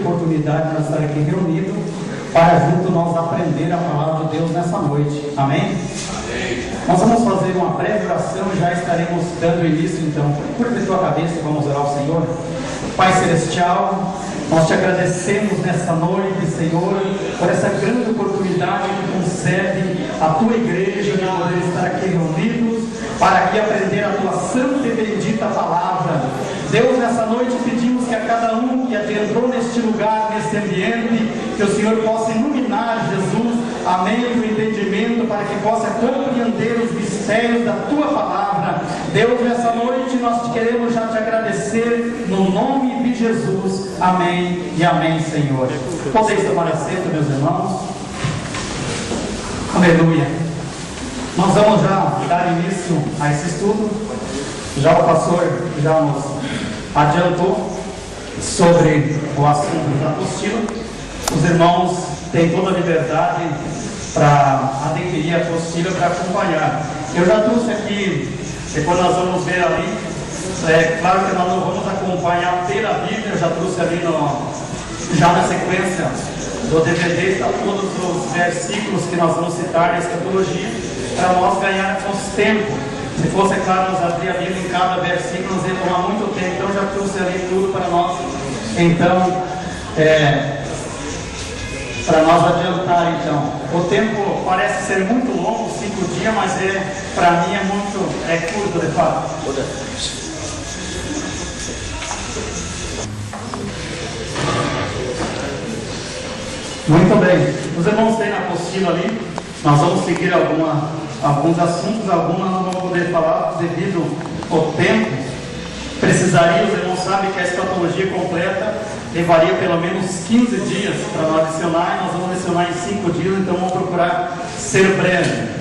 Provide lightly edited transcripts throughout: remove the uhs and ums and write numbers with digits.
oportunidade de nós estar aqui reunidos para junto nós aprender a palavra de Deus nessa noite. Amém? Amém. Nós vamos fazer uma breve oração e já estaremos dando início então. Curva a tua cabeça e vamos orar ao Senhor. Pai Celestial, nós te agradecemos nessa noite, Senhor, por essa grande oportunidade que concede a tua igreja de poder estar aqui reunidos para aqui aprender a tua santa e bendita palavra. Deus, nessa noite pedimos que a cada um que adentrou neste lugar, neste ambiente, que o Senhor possa iluminar, Jesus, amém, o entendimento, para que possa compreender os mistérios da tua palavra. Deus, nessa noite nós queremos já te agradecer no nome de Jesus, amém e amém, Senhor. Podeis tomar assento, meus irmãos. Aleluia. Nós vamos já dar início a esse estudo. Já o pastor já nos adiantou sobre o assunto da apostila. Os irmãos têm toda a liberdade para adquirir a apostila, para acompanhar. Eu já trouxe aqui, depois nós vamos ver ali, claro que nós não vamos acompanhar pela Bíblia, eu já trouxe ali já na sequência do DVD, está todos os versículos que nós vamos citar na escatologia, para nós ganharmos tempo. Se fosse, claro, nós abrir a Bíblia em cada versículo, nos ia tomar muito tempo, então já trouxe ali tudo para nós, então, para nós adiantar, então. O tempo parece ser muito longo, 5 dias, mas para mim é curto, de fato. Muito bem, os irmãos têm na apostila ali, nós vamos seguir alguns assuntos, algumas não vamos poder falar devido ao tempo. Precisaria, os irmãos sabem que a escatologia completa levaria pelo menos 15 dias para nós adicionar, e nós vamos adicionar em 5 dias, então vamos procurar ser breve.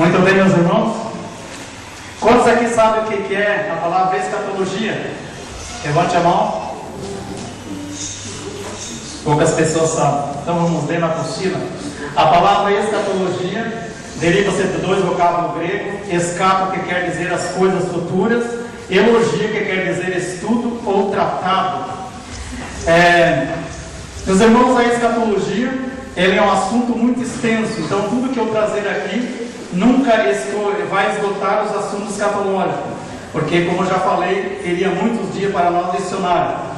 Muito bem, meus irmãos. Quantos aqui sabem o que é a palavra escatologia? Levante a mão. Poucas pessoas sabem. Então vamos ler na apostila. A palavra escatologia deriva-se de 2 vocábulos gregos: escapo, que quer dizer as coisas futuras, e logia, que quer dizer estudo ou tratado. Meus irmãos, a escatologia ele é um assunto muito extenso. Então tudo que eu trazer aqui nunca vai esgotar os assuntos escatológicos, porque, como eu já falei, teria muitos dias para nós lecionar.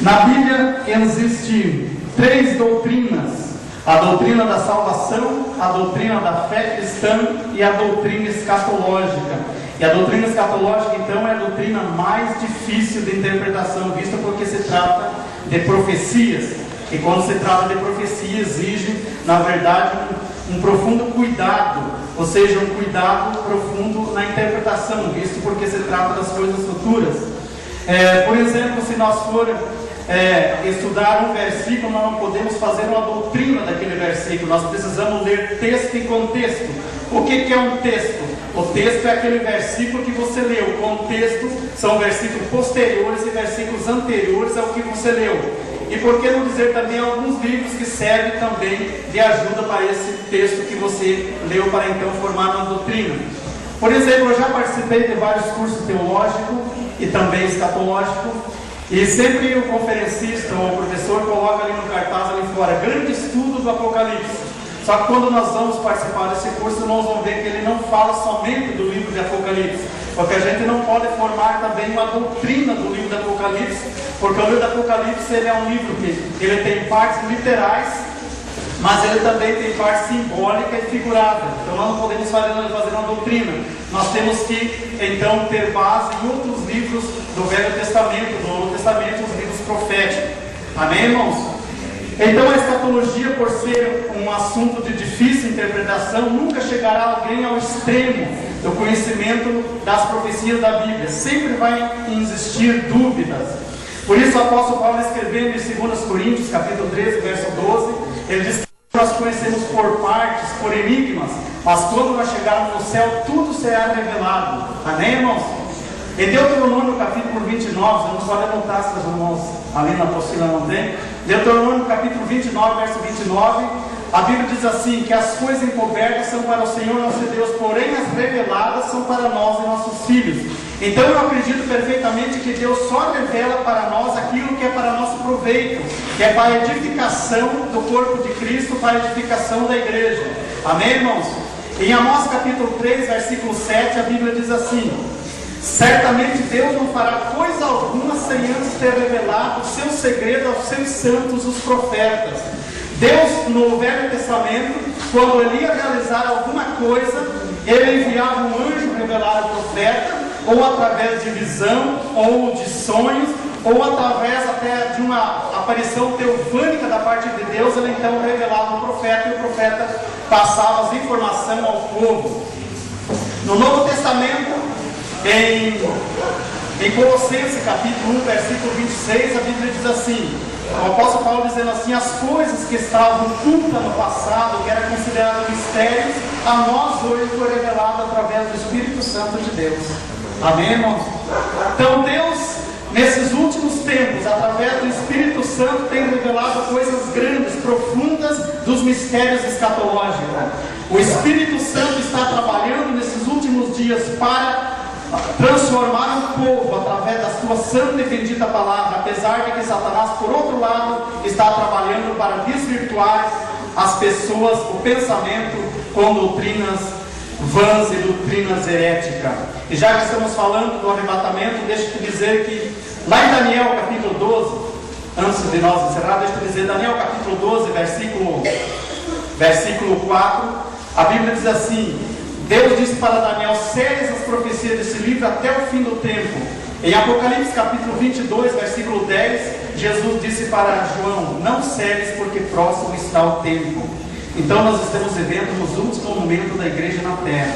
Na Bíblia existem 3 doutrinas: a doutrina da salvação, a doutrina da fé cristã e a doutrina escatológica. E a doutrina escatológica, então, é a doutrina mais difícil de interpretação, visto porque se trata de profecias. E quando se trata de profecia, exige, na verdade, um profundo cuidado, ou seja, um cuidado profundo na interpretação, visto porque se trata das coisas futuras. Por exemplo, se nós formos estudar um versículo, nós não podemos fazer uma doutrina daquele versículo, nós precisamos ler texto e contexto. O que é um texto? O texto é aquele versículo que você leu. O contexto são versículos posteriores e versículos anteriores ao que você leu. E por que não dizer também alguns livros que servem também de ajuda para esse texto que você leu, para então formar uma doutrina. Por exemplo, eu já participei de vários cursos teológicos e também escatológicos, e sempre o conferencista ou o professor coloca ali no cartaz ali fora: grande estudo do Apocalipse. Só que quando nós vamos participar desse curso, nós vamos ver que ele não fala somente do livro de Apocalipse, porque a gente não pode formar também uma doutrina do livro de Apocalipse porque o livro do Apocalipse ele é um livro que ele tem partes literais, mas ele também tem parte simbólica e figurada. Então nós não podemos fazer uma doutrina. Nós temos que então ter base em outros livros do Velho Testamento, do Novo Testamento, os livros proféticos. Amém, irmãos? Então a escatologia, por ser um assunto de difícil interpretação, nunca chegará alguém ao extremo do conhecimento das profecias da Bíblia. Sempre vai existir dúvidas. Por isso o apóstolo Paulo, escrevendo em 2 Coríntios, capítulo 13, verso 12, ele diz que nós conhecemos por partes, por enigmas, mas quando nós chegarmos no céu, tudo será revelado. Amém, irmãos? Em Deuteronômio capítulo 29, vamos só anotar, se os irmãos ali na apostila não tem. Deuteronômio capítulo 29, verso 29, a Bíblia diz assim, que as coisas encobertas são para o Senhor nosso Deus, porém as reveladas são para nós e nossos filhos. Então eu acredito perfeitamente que Deus só revela para nós aquilo que é para nosso proveito, que é para a edificação do corpo de Cristo, para a edificação da igreja. Amém, irmãos? Em Amós capítulo 3, versículo 7, a Bíblia diz assim: certamente Deus não fará coisa alguma sem antes ter revelado o seu segredo aos seus santos, os profetas. Deus, no Velho Testamento, quando ele ia realizar alguma coisa, ele enviava um anjo revelar ao profeta, ou através de visão, ou de sonhos, ou através até de uma aparição teofânica da parte de Deus. Ele então revelava ao profeta, e o profeta passava as informações ao povo. No Novo Testamento, em Colossenses capítulo 1, versículo 26, a Bíblia diz assim, o apóstolo Paulo dizendo assim: as coisas que estavam ocultas no passado, que eram consideradas mistérios, a nós hoje foi revelado através do Espírito Santo de Deus. Amém, irmãos? Então Deus, nesses últimos tempos, através do Espírito Santo, tem revelado coisas grandes, profundas dos mistérios escatológicos. O Espírito Santo está trabalhando nesses últimos dias para transformar o povo através da sua santa e bendita palavra, apesar de que Satanás, por outro lado, está trabalhando para desvirtuar as pessoas, o pensamento, com doutrinas vãs e doutrinas heréticas. E já que estamos falando do arrebatamento, deixa eu te dizer que lá em Daniel capítulo 12, antes de nós encerrar, deixa eu te dizer, Daniel capítulo 12, versículo 4, a Bíblia diz assim: Deus disse para Daniel: seles as profecias desse livro até o fim do tempo. Em Apocalipse capítulo 22, versículo 10, Jesus disse para João: não seles, porque próximo está o tempo. Então nós estamos vivendo nos últimos momentos da igreja na terra.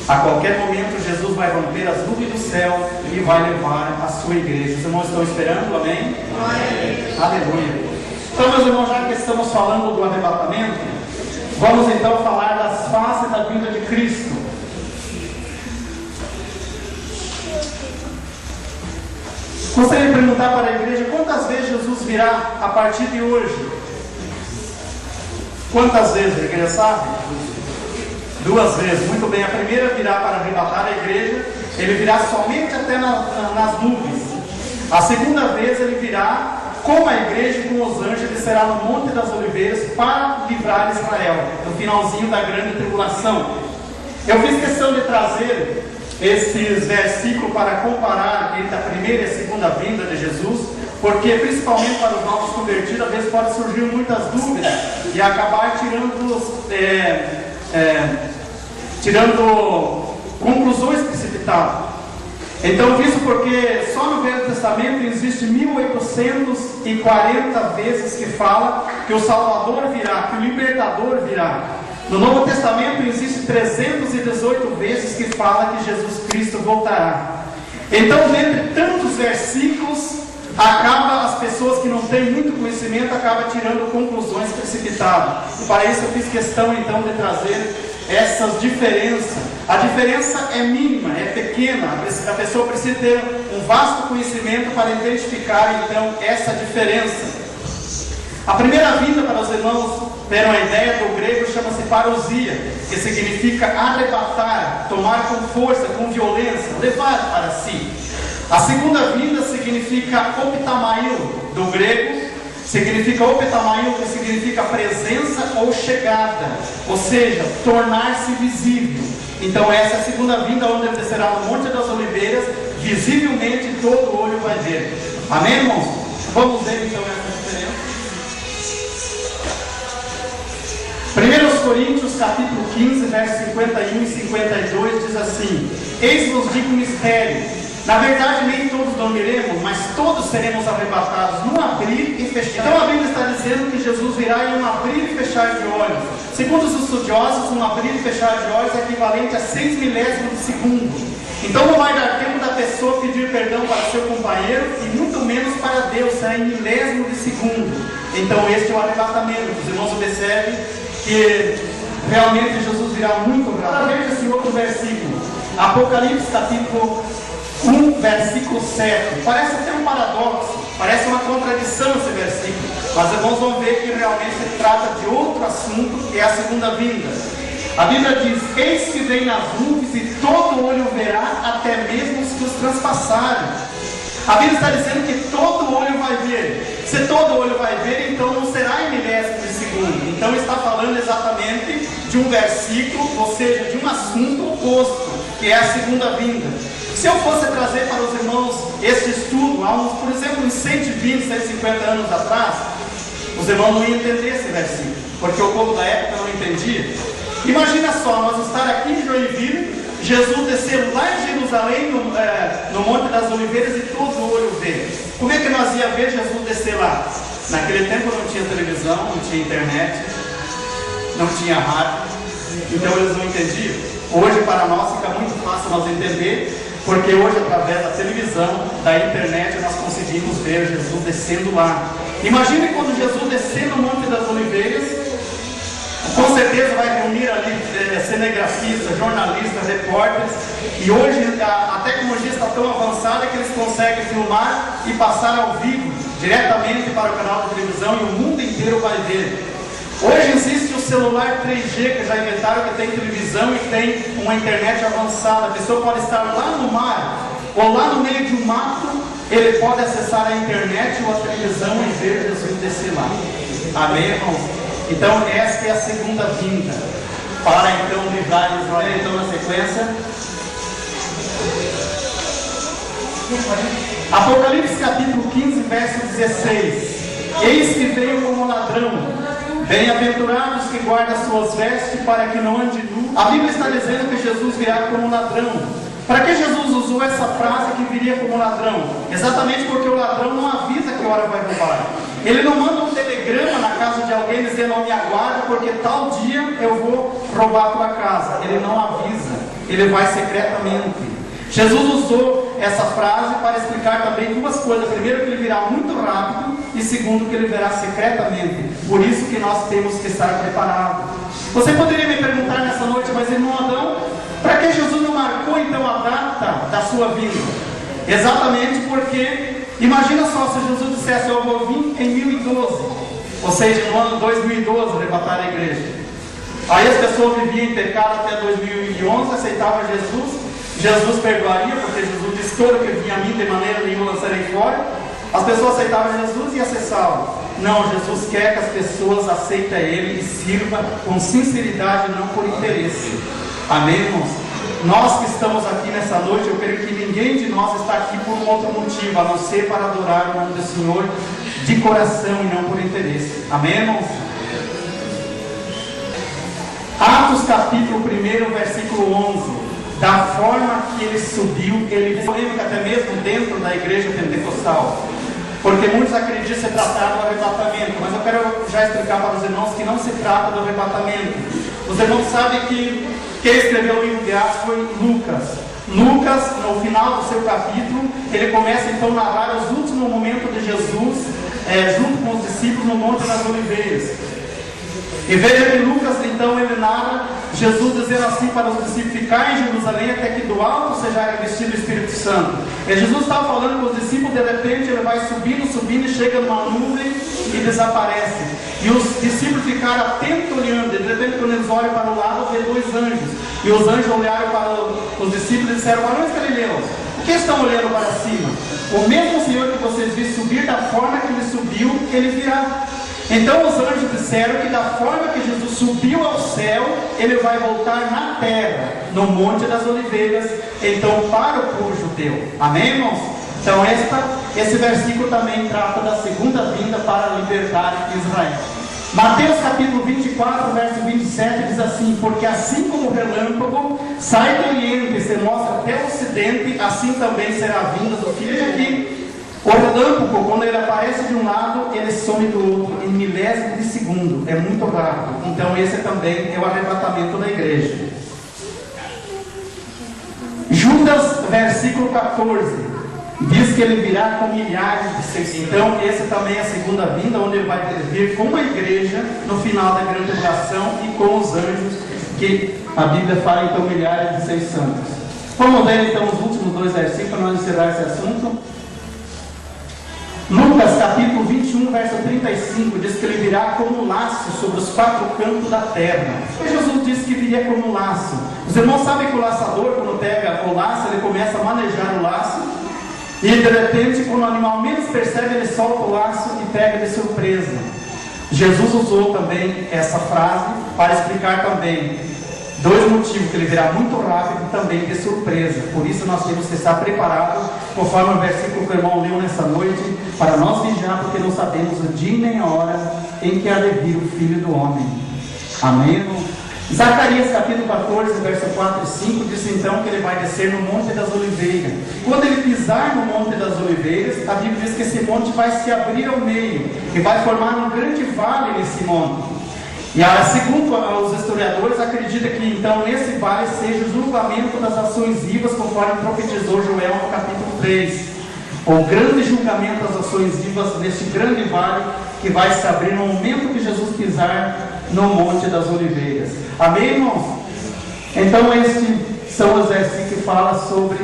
A qualquer momento Jesus vai romper as nuvens do céu e vai levar a sua igreja. Os irmãos estão esperando? Amém? Amém. Aleluia. Então, meus irmãos, já que estamos falando do arrebatamento, vamos então falar das fases da vinda de Cristo. Gostaria de perguntar para a igreja: quantas vezes Jesus virá a partir de hoje? Quantas vezes? A igreja sabe? 2 vezes. Muito bem. A primeira virá para arrebatar a igreja. Ele virá somente até nas nuvens. A segunda vez ele virá com a igreja e com os anjos. Ele será no Monte das Oliveiras para livrar Israel, no finalzinho da grande tribulação. Eu fiz questão de trazer esses versículos para comparar entre a primeira e a segunda vinda de Jesus, porque principalmente para os novos convertidos, às vezes pode surgir muitas dúvidas e acabar tirando conclusões precipitadas. Então, isso porque só no Velho Testamento existe 1840 vezes que fala que o Salvador virá, que o Libertador virá. No Novo Testamento existe 318 vezes que fala que Jesus Cristo voltará. Então, dentre tantos versículos, as pessoas que não têm muito conhecimento acabam tirando conclusões precipitadas. E para isso eu fiz questão então de trazer essas diferenças. A diferença é mínima, é pequena. A pessoa precisa ter um vasto conhecimento para identificar então essa diferença. A primeira vinda, para os irmãos terem uma ideia, do grego chama-se parousia, que significa arrebatar, tomar com força, com violência, levar para si. A segunda vinda significa optamaio, do grego, significa optamaio, que significa presença ou chegada, ou seja, tornar-se visível. Então essa é a segunda vinda, onde ele descerá no Monte das Oliveiras, visivelmente todo olho vai ver. Amém, irmãos? Vamos ver então essa diferença. 1 Coríntios capítulo 15, versos 51 e 52 diz assim: Eis-vos digo um mistério. Na verdade, nem todos dormiremos, mas todos seremos arrebatados num abrir e fechar. Então a Bíblia está dizendo que Jesus virá em um abrir e fechar de olhos. Segundo os estudiosos, um abrir e fechar de olhos é equivalente a 6 milésimos de segundo. Então não vai dar tempo da pessoa pedir perdão para seu companheiro e muito menos para Deus, será em milésimo de segundo. Então este é o arrebatamento. Os irmãos observem que realmente Jesus virá muito rápido. Veja esse outro versículo, Apocalipse capítulo 1, versículo 7. Parece até um paradoxo, parece uma contradição esse versículo, mas irmãos vão ver que realmente se trata de outro assunto, que é a segunda vinda. A Bíblia diz: Eis que vem nas nuvens e todo olho verá, até mesmo os que os transpassarem. A Bíblia está dizendo que todo olho vai ver. Se todo olho vai ver, então não será em milésimo de segundo. Então está falando exatamente de um versículo, ou seja, de um assunto oposto, que é a segunda vinda. Se eu fosse trazer para os irmãos este estudo, há uns, por exemplo, uns 120, 150 anos atrás, os irmãos não iam entender esse versículo, porque o povo da época não entendia. Imagina só, nós estar aqui em Joinville, Jesus descer lá em Jerusalém, no Monte das Oliveiras, e todo olho ver. Como é que nós ia ver Jesus descer lá? Naquele tempo não tinha televisão, não tinha internet, não tinha rádio, então eles não entendiam. Hoje para nós fica muito fácil nós entender, porque hoje através da televisão, da internet, nós conseguimos ver Jesus descendo lá. Imagine quando Jesus descer no Monte das Oliveiras, com certeza vai reunir ali cinegrafistas, jornalistas, repórteres, e hoje a tecnologia está tão avançada que eles conseguem filmar e passar ao vivo, diretamente para o canal de televisão, e o mundo inteiro vai ver. Hoje existe o celular 3G que já inventaram, que tem televisão e tem uma internet avançada. A pessoa pode estar lá no mar, ou lá no meio de um mato, ele pode acessar a internet ou a televisão e ver Jesus descer lá. Amém, irmãos? Então esta é a segunda vinda, para então livrar Israel. Então na sequência, Apocalipse capítulo 15, verso 16. Eis que veio como ladrão, bem-aventurados que guardam suas vestes, para que não ande nu. A Bíblia está dizendo que Jesus virá como ladrão. Para que Jesus usou essa frase que viria como ladrão? Exatamente porque o ladrão não avisa que hora vai roubar. Ele não manda um telegrama na casa de alguém dizendo: não me aguarda, porque tal dia eu vou roubar a tua casa. Ele não avisa, ele vai secretamente. Jesus usou essa frase para explicar também duas coisas: primeiro, que ele virá muito rápido, e segundo, que ele virá secretamente. Por isso que nós temos que estar preparados. Você poderia me perguntar nessa noite: mas irmão Adão, para que Jesus não marcou então a data da sua vinda? Exatamente porque, imagina só, se Jesus dissesse: eu vou vir em 1012, ou seja, no ano 2012 arrebatar a igreja. Aí as pessoas viviam em pecado até 2011, aceitavam Jesus perdoaria, porque Jesus disse: todo que vinha a mim de maneira nenhuma lançarei fora. As pessoas aceitavam Jesus e acessavam. Não, Jesus quer que as pessoas aceitem Ele e sirvam com sinceridade, não por interesse. Amém, irmãos? Nós que estamos aqui nessa noite, eu creio que ninguém de nós está aqui por um outro motivo, a não ser para adorar o nome do Senhor de coração e não por interesse. Amém, irmãos? Atos capítulo 1, versículo 11. Da forma que ele subiu, ele polêmica até mesmo dentro da igreja pentecostal, porque muitos acreditam se tratar do arrebatamento, mas eu quero já explicar para os irmãos que não se trata do arrebatamento. Os irmãos sabem que quem escreveu o livro de Atos foi Lucas. Lucas, no final do seu capítulo, ele começa então a narrar os últimos momentos de Jesus, junto com os discípulos no Monte das Oliveiras. E veja que Lucas então ele narra Jesus dizendo assim para os discípulos: ficar em Jerusalém até que do alto seja revestido o Espírito Santo. E Jesus estava falando com os discípulos, de repente ele vai subindo e chega numa nuvem e desaparece. E os discípulos ficaram atentos olhando, e de repente quando eles olham para o lado, vê dois anjos. E os anjos olharam para os discípulos e disseram: varões galileus, por que estão olhando para cima? O mesmo Senhor que vocês viram subir, da forma que ele subiu, ele virá. Então os anjos disseram que da forma que Jesus subiu ao céu, ele vai voltar na terra, no Monte das Oliveiras, então para o povo judeu. Amém, irmãos? Então esse versículo também trata da segunda vinda para libertar Israel. Mateus capítulo 24, verso 27 diz assim: porque assim como o relâmpago sai do oriente e se mostra até o ocidente, assim também será a vinda do Filho do Homem. O relâmpago, quando ele aparece de um lado, ele some do outro em milésimo de segundo, é muito rápido. Então esse também é o arrebatamento da igreja. Judas, versículo 14, diz que ele virá com milhares de seres. Então esse também é a segunda vinda, onde ele vai vir com a igreja no final da grande tribulação e com os anjos, que a Bíblia fala então milhares de seres santos. Vamos ver então os últimos dois versículos para nós encerrar esse assunto. Lucas capítulo 21, verso 35, diz que ele virá como um laço sobre os quatro cantos da terra. E Jesus disse que viria como um laço. Os irmãos sabem que o laçador, quando pega o laço, ele começa a manejar o laço, e de repente, quando o animal menos percebe, ele solta o laço e pega de surpresa. Jesus usou também essa frase para explicar também dois motivos: que ele virá muito rápido e também de surpresa. Por isso nós temos que estar preparados, conforme o versículo que o irmão leu nessa noite, para nós vigiar, porque não sabemos o dia nem a hora em que há de vir o Filho do Homem. Amém, irmão? Zacarias capítulo 14, verso 4 e 5 diz então que ele vai descer no Monte das Oliveiras. Quando ele pisar no Monte das Oliveiras, a Bíblia diz que esse monte vai se abrir ao meio e vai formar um grande vale nesse monte. E segundo os historiadores, acredita que então esse vale seja o julgamento das ações vivas, conforme profetizou Joel no capítulo 3. O grande julgamento das ações vivas nesse grande vale que vai se abrir no momento que Jesus pisar no Monte das Oliveiras. Amém, irmãos? Então estes são os versículos que falam sobre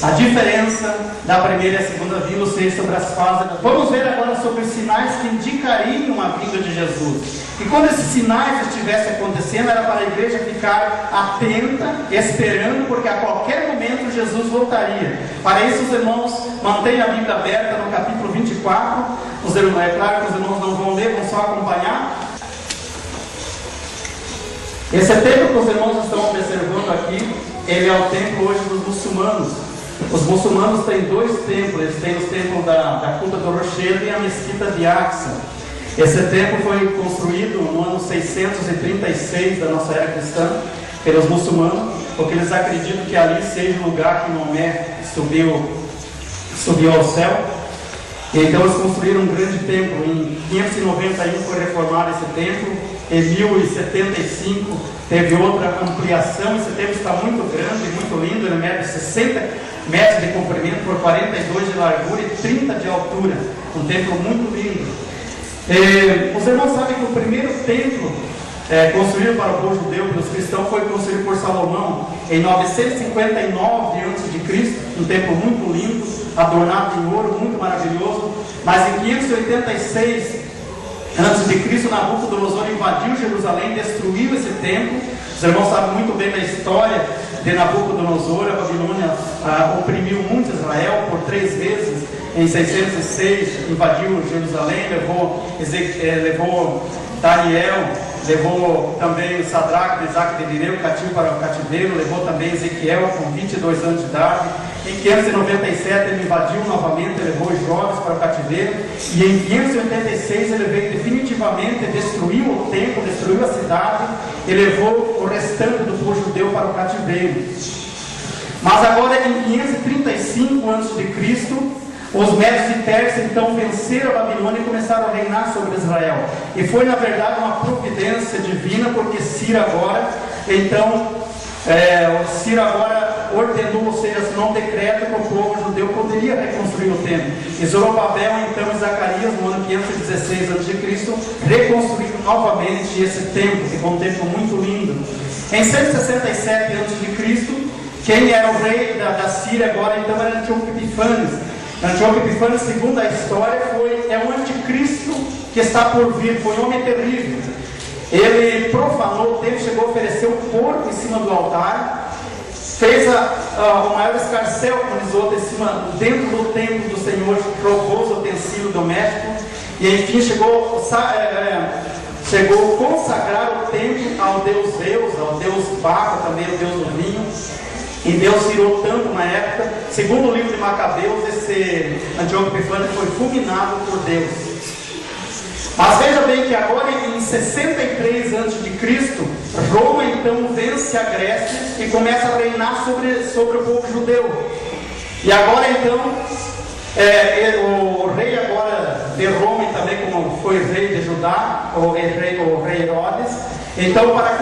a diferença da primeira e a segunda vinda, ou seja, sobre as fases. Vamos ver agora sobre os sinais que indicariam a vinda de Jesus. E quando esses sinais estivessem acontecendo, era para a igreja ficar atenta, esperando, porque a qualquer momento Jesus voltaria. Para isso, os irmãos mantêm a Bíblia aberta no capítulo 24. É claro que os irmãos não vão ler, vão só acompanhar. Esse templo que os irmãos estão observando aqui, ele é o templo hoje dos muçulmanos. Os muçulmanos têm dois templos. Eles têm o templo da Kuta do Rochedo e a mesquita de Aqsa. Esse templo foi construído no ano 636 da nossa era cristã pelos muçulmanos, porque eles acreditam que ali seja o lugar que Maomé subiu ao céu. E então eles construíram um grande templo. Em 591 foi reformado esse templo. Em 1075 teve outra ampliação. Esse templo está muito grande, muito lindo. Ele mede 60 metros de comprimento por 42 de largura e 30 de altura. Um templo muito lindo. Os irmãos sabem que o primeiro templo construído para o povo judeu, pelos cristãos, foi construído por Salomão em 959 a.C., um templo muito lindo, adornado em ouro, muito maravilhoso. Mas em 586 a.C., Nabucodonosor invadiu Jerusalém, destruiu esse templo. Os irmãos sabem muito bem da história de Nabucodonosor. A Babilônia oprimiu muito Israel por 3 vezes. Em 606 invadiu Jerusalém, levou Daniel, levou também Sadraque, Mesaque e Abednego cativo para o cativeiro, levou também Ezequiel com 22 anos de idade. Em 597 ele invadiu novamente, levou os jovens para o cativeiro, e em 586 ele veio definitivamente, destruiu o templo, destruiu a cidade e levou o restante do povo judeu para o cativeiro. Mas agora em 535 a.C., os Médios e Persas então venceram a Babilônia e começaram a reinar sobre Israel. E foi na verdade uma providência divina, porque Ciro agora, Ciro agora ordenou, ou seja, assinou um decreto que o povo judeu poderia reconstruir o templo. E Zorobabel então e Zacarias, no ano 516 a.C., reconstruíram novamente esse templo, que foi um templo muito lindo. Em 167 a.C., quem era o rei da Síria agora então era Antíoco Epifanes. Antíoco Epifanes, segundo a história, é um anticristo que está por vir, foi um homem terrível. Ele profanou o templo, chegou a oferecer um porco em cima do altar, fez o maior escarcéu, como diz outro, dentro do templo do Senhor, roubou os utensílios domésticos, e enfim chegou a consagrar o templo ao deus Zeus, ao deus Baco, também ao deus do vinho. E Deus irou tanto na época. Segundo o livro de Macabeus, esse Antíoco Epifânio foi fulminado por Deus. Mas veja bem que agora em 63 a.C., Roma então vence a Grécia e começa a reinar sobre o povo judeu. E agora então, o rei agora de Roma, e também como foi rei de Judá, o rei Herodes, então para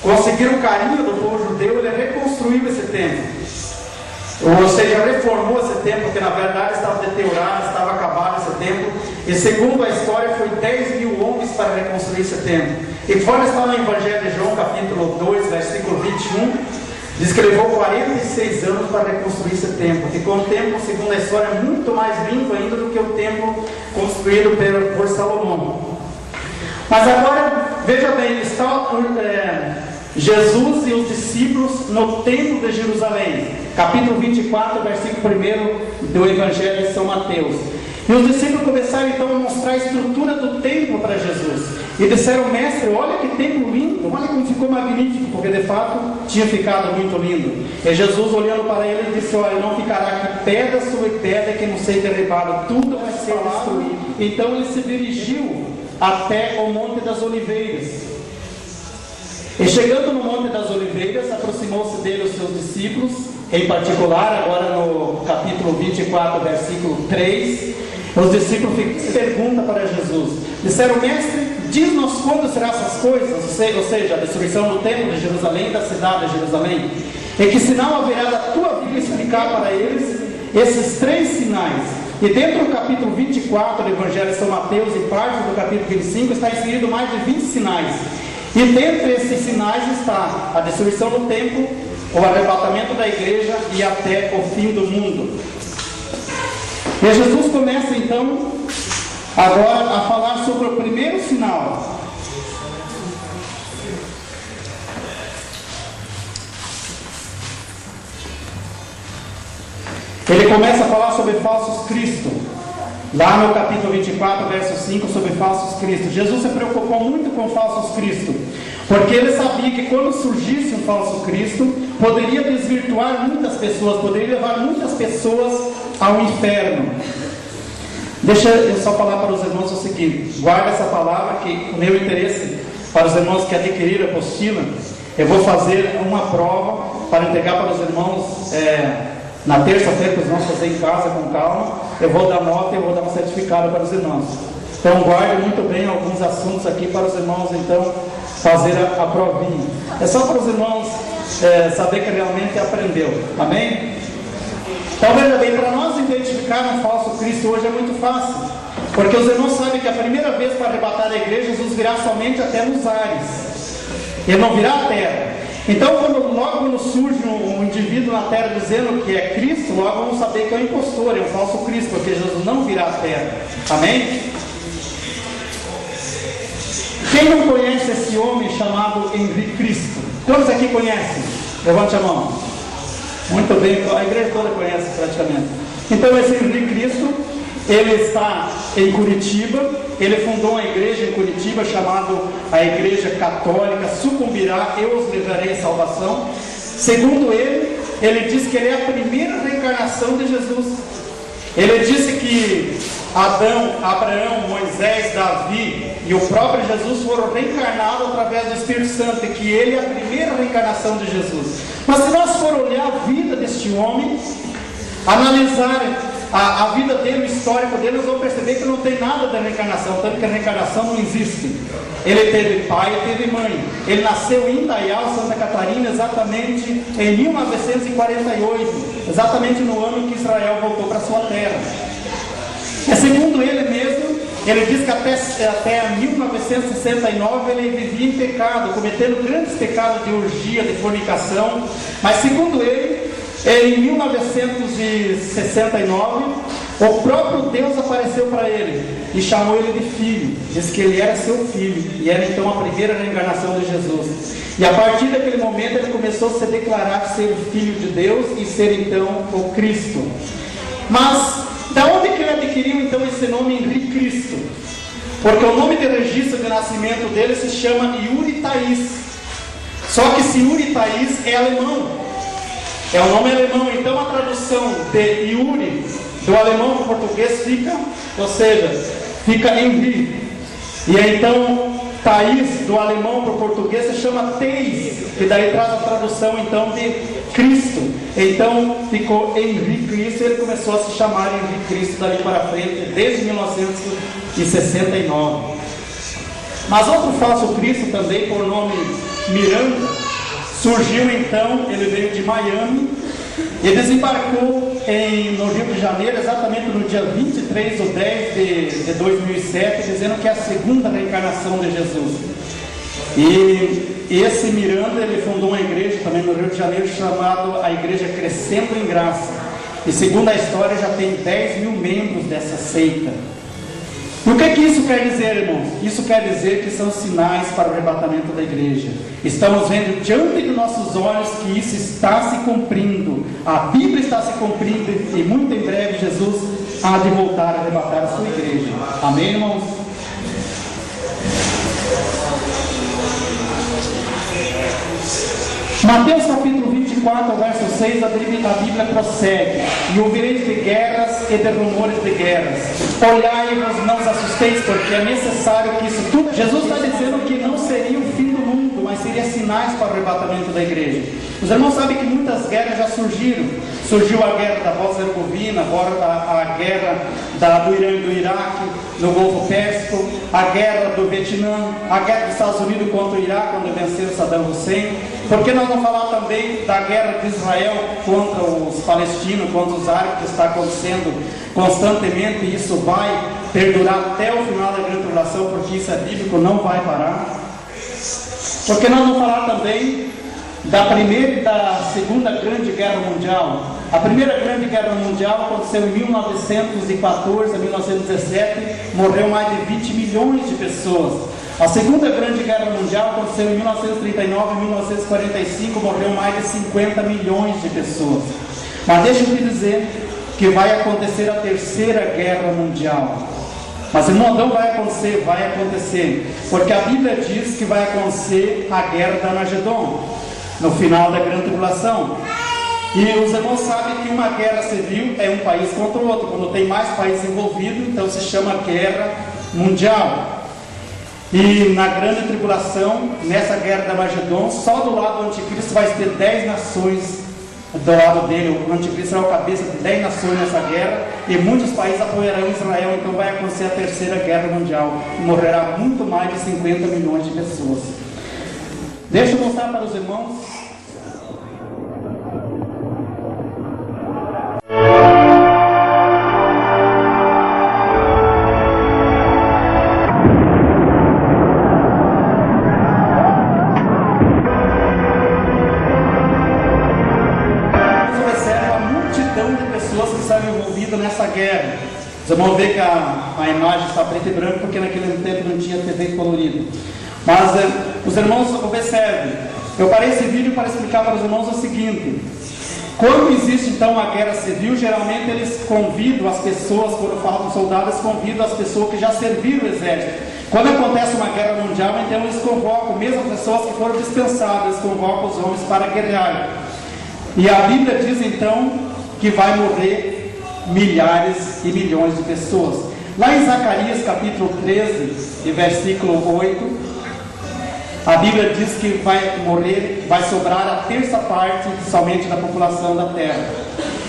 conseguir o carinho do povo judeu, ele reconstruiu esse templo. Ou seja, reformou esse templo, porque na verdade estava deteriorado, estava acabado esse templo. E segundo a história, foi 10 mil homens para reconstruir esse templo. E conforme está no Evangelho de João, capítulo 2, versículo 21, diz que levou 46 anos para reconstruir esse templo. Ficou um templo, segundo a história, muito mais limpo ainda do que o templo construído por Salomão. Mas agora, veja bem, está Jesus e os discípulos no templo de Jerusalém, capítulo 24, versículo 1 do Evangelho de São Mateus. E os discípulos começaram então a mostrar a estrutura do templo para Jesus. E disseram: mestre, olha que templo lindo, olha como ficou magnífico, porque de fato tinha ficado muito lindo. E Jesus, olhando para ele, disse: olha, não ficará aqui pedra sobre pedra que não seja derribada, tudo vai ser destruído. Então ele se dirigiu até o Monte das Oliveiras. E chegando no Monte das Oliveiras, aproximou-se dele os seus discípulos, em particular, agora no capítulo 24, versículo 3, os discípulos perguntam para Jesus, disseram: mestre, diz-nos quando serão essas coisas, ou seja, a destruição do templo de Jerusalém, da cidade de Jerusalém, e que sinal haverá da tua vida explicar para eles esses 3 sinais. E dentro do capítulo 24 do Evangelho de São Mateus e parte do capítulo 25 está inserido mais de 20 sinais. E dentre esses sinais está a destruição do templo, o arrebatamento da igreja e até o fim do mundo. E Jesus começa então agora a falar sobre o primeiro sinal. Ele começa a falar sobre falsos cristos. Lá no capítulo 24, verso 5, sobre falsos cristos. Jesus se preocupou muito com falsos cristos, porque ele sabia que quando surgisse um falso Cristo, poderia desvirtuar muitas pessoas, poderia levar muitas pessoas ao inferno. Deixa eu só falar para os irmãos o seguinte: guarda essa palavra, que o meu interesse para os irmãos que adquiriram a apostila, eu vou fazer uma prova para entregar para os irmãos na terça-feira, que os irmãos fazer em casa com calma. Eu vou dar nota e eu vou dar um certificado para os irmãos. Então guarde muito bem alguns assuntos aqui para os irmãos então fazer a provinha. É só para os irmãos saber que realmente aprendeu. Amém? Então veja bem, para nós identificar um falso Cristo hoje é muito fácil, porque os irmãos sabem que a primeira vez para arrebatar a igreja, Jesus virá somente até nos ares, ele não virá à terra. Então logo quando surge um indivíduo na terra dizendo que é Cristo, logo vamos saber que é um impostor, é um falso Cristo, porque Jesus não virá à terra. Amém? Quem não conhece esse homem chamado Henrique Cristo? Quantos aqui conhecem? Levante a mão. Muito bem, a igreja toda conhece praticamente. Então esse Henrique Cristo, ele está em Curitiba, ele fundou uma igreja em Curitiba chamada a Igreja Católica Sucumbirá, eu os levarei à salvação. Segundo ele diz que ele é a primeira reencarnação de Jesus. Ele disse que Adão, Abraão, Moisés, Davi e o próprio Jesus foram reencarnados através do Espírito Santo, e que ele é a primeira reencarnação de Jesus. Mas se nós for olhar a vida deste homem, analisar a vida dele, o histórico dele, nós vamos perceber que não tem nada da reencarnação, tanto que a reencarnação não existe. Ele teve pai e teve mãe. Ele nasceu em Indaial, Santa Catarina, exatamente em 1948, exatamente no ano em que Israel voltou para sua terra. E segundo ele mesmo, ele diz que até 1969 ele vivia em pecado, cometendo grandes pecados de orgia, de fornicação. Mas segundo ele, em 1969, o próprio Deus apareceu para ele e chamou ele de filho. Disse que ele era seu filho, e era então a primeira reencarnação de Jesus. E a partir daquele momento ele começou a se declarar ser o Filho de Deus e ser então o Cristo. Mas da onde que ele adquiriu então esse nome Henrique Cristo? Porque o nome de registro de nascimento dele se chama Yuri Thaís. Só que Yuri Thaís é alemão, é um nome alemão, então a tradução de Yuri do alemão para o português fica, ou seja, fica Henri. E aí, então Thaís do alemão para o português se chama Theis, que daí traz a tradução então de Cristo. Então ficou Henri Cristo, e ele começou a se chamar Henri Cristo dali para frente, desde 1969. Mas outro falso Cristo também, por nome Miranda, surgiu então, ele veio de Miami e desembarcou no Rio de Janeiro, exatamente no dia 23/10 de 2007, dizendo que é a segunda reencarnação de Jesus. E esse Miranda, ele fundou uma igreja também no Rio de Janeiro, chamada a Igreja Crescendo em Graça. E segundo a história, já tem 10 mil membros dessa seita. O que isso quer dizer, irmãos? Isso quer dizer que são sinais para o arrebatamento da igreja. Estamos vendo diante de nossos olhos que isso está se cumprindo. A Bíblia está se cumprindo e muito em breve Jesus há de voltar a arrebatar a sua igreja. Amém, irmãos? Mateus capítulo 24, verso 6, a Bíblia prossegue: e ouvireis de guerras e de rumores de guerras. Olhai-vos, não os assusteis, porque é necessário que isso tudo... Jesus está dizendo que não seria o fim do mundo, mas seria sinais para o arrebatamento da igreja. Os irmãos sabem que muitas guerras já surgiram. Surgiu a guerra da Bósnia-Herzegovina, agora a guerra do Irã e do Iraque, no Golfo Pérsico, a guerra do Vietnã, a guerra dos Estados Unidos contra o Iraque, quando venceu Saddam Hussein. Por que nós não falar também da guerra de Israel contra os palestinos, contra os árabes, que está acontecendo constantemente, e isso vai perdurar até o final da grande tribulação, porque isso é bíblico, não vai parar. Por que nós não falar também da primeira e da segunda grande guerra mundial? A primeira grande guerra mundial aconteceu em 1914 a 1917, morreu mais de 20 milhões de pessoas. A segunda grande guerra mundial aconteceu em 1939 e 1945, morreu mais de 50 milhões de pessoas. Mas deixa eu te dizer que vai acontecer a terceira guerra mundial. Mas irmão, não vai acontecer, porque a Bíblia diz que vai acontecer a guerra da Armagedon, no final da grande tribulação. E os irmãos sabem que uma guerra civil é um país contra o outro. Quando tem mais países envolvidos, então se chama guerra mundial. E na grande tribulação, nessa guerra da Armagedon, só do lado do anticristo vai ter 10 nações do lado dele. O anticristo será o cabeça de 10 nações nessa guerra, e muitos países apoiarão Israel. Então vai acontecer a terceira guerra mundial, e morrerá muito mais de 50 milhões de pessoas. Deixa eu mostrar para os irmãos. Nessa guerra, vocês vão ver que a imagem está preta e branca, porque naquele tempo não tinha TV colorida. Mas os irmãos observem, eu parei esse vídeo para explicar para os irmãos o seguinte: quando existe então uma guerra civil, geralmente eles convidam as pessoas, quando falam com soldados, eles convidam as pessoas que já serviram o exército. Quando acontece uma guerra mundial, então eles convocam, mesmo as pessoas que foram dispensadas, eles convocam os homens para guerrear. E a Bíblia diz então que vai morrer milhares e milhões de pessoas. Lá em Zacarias capítulo 13 e versículo 8, a Bíblia diz que vai sobrar a terça parte somente da população da terra.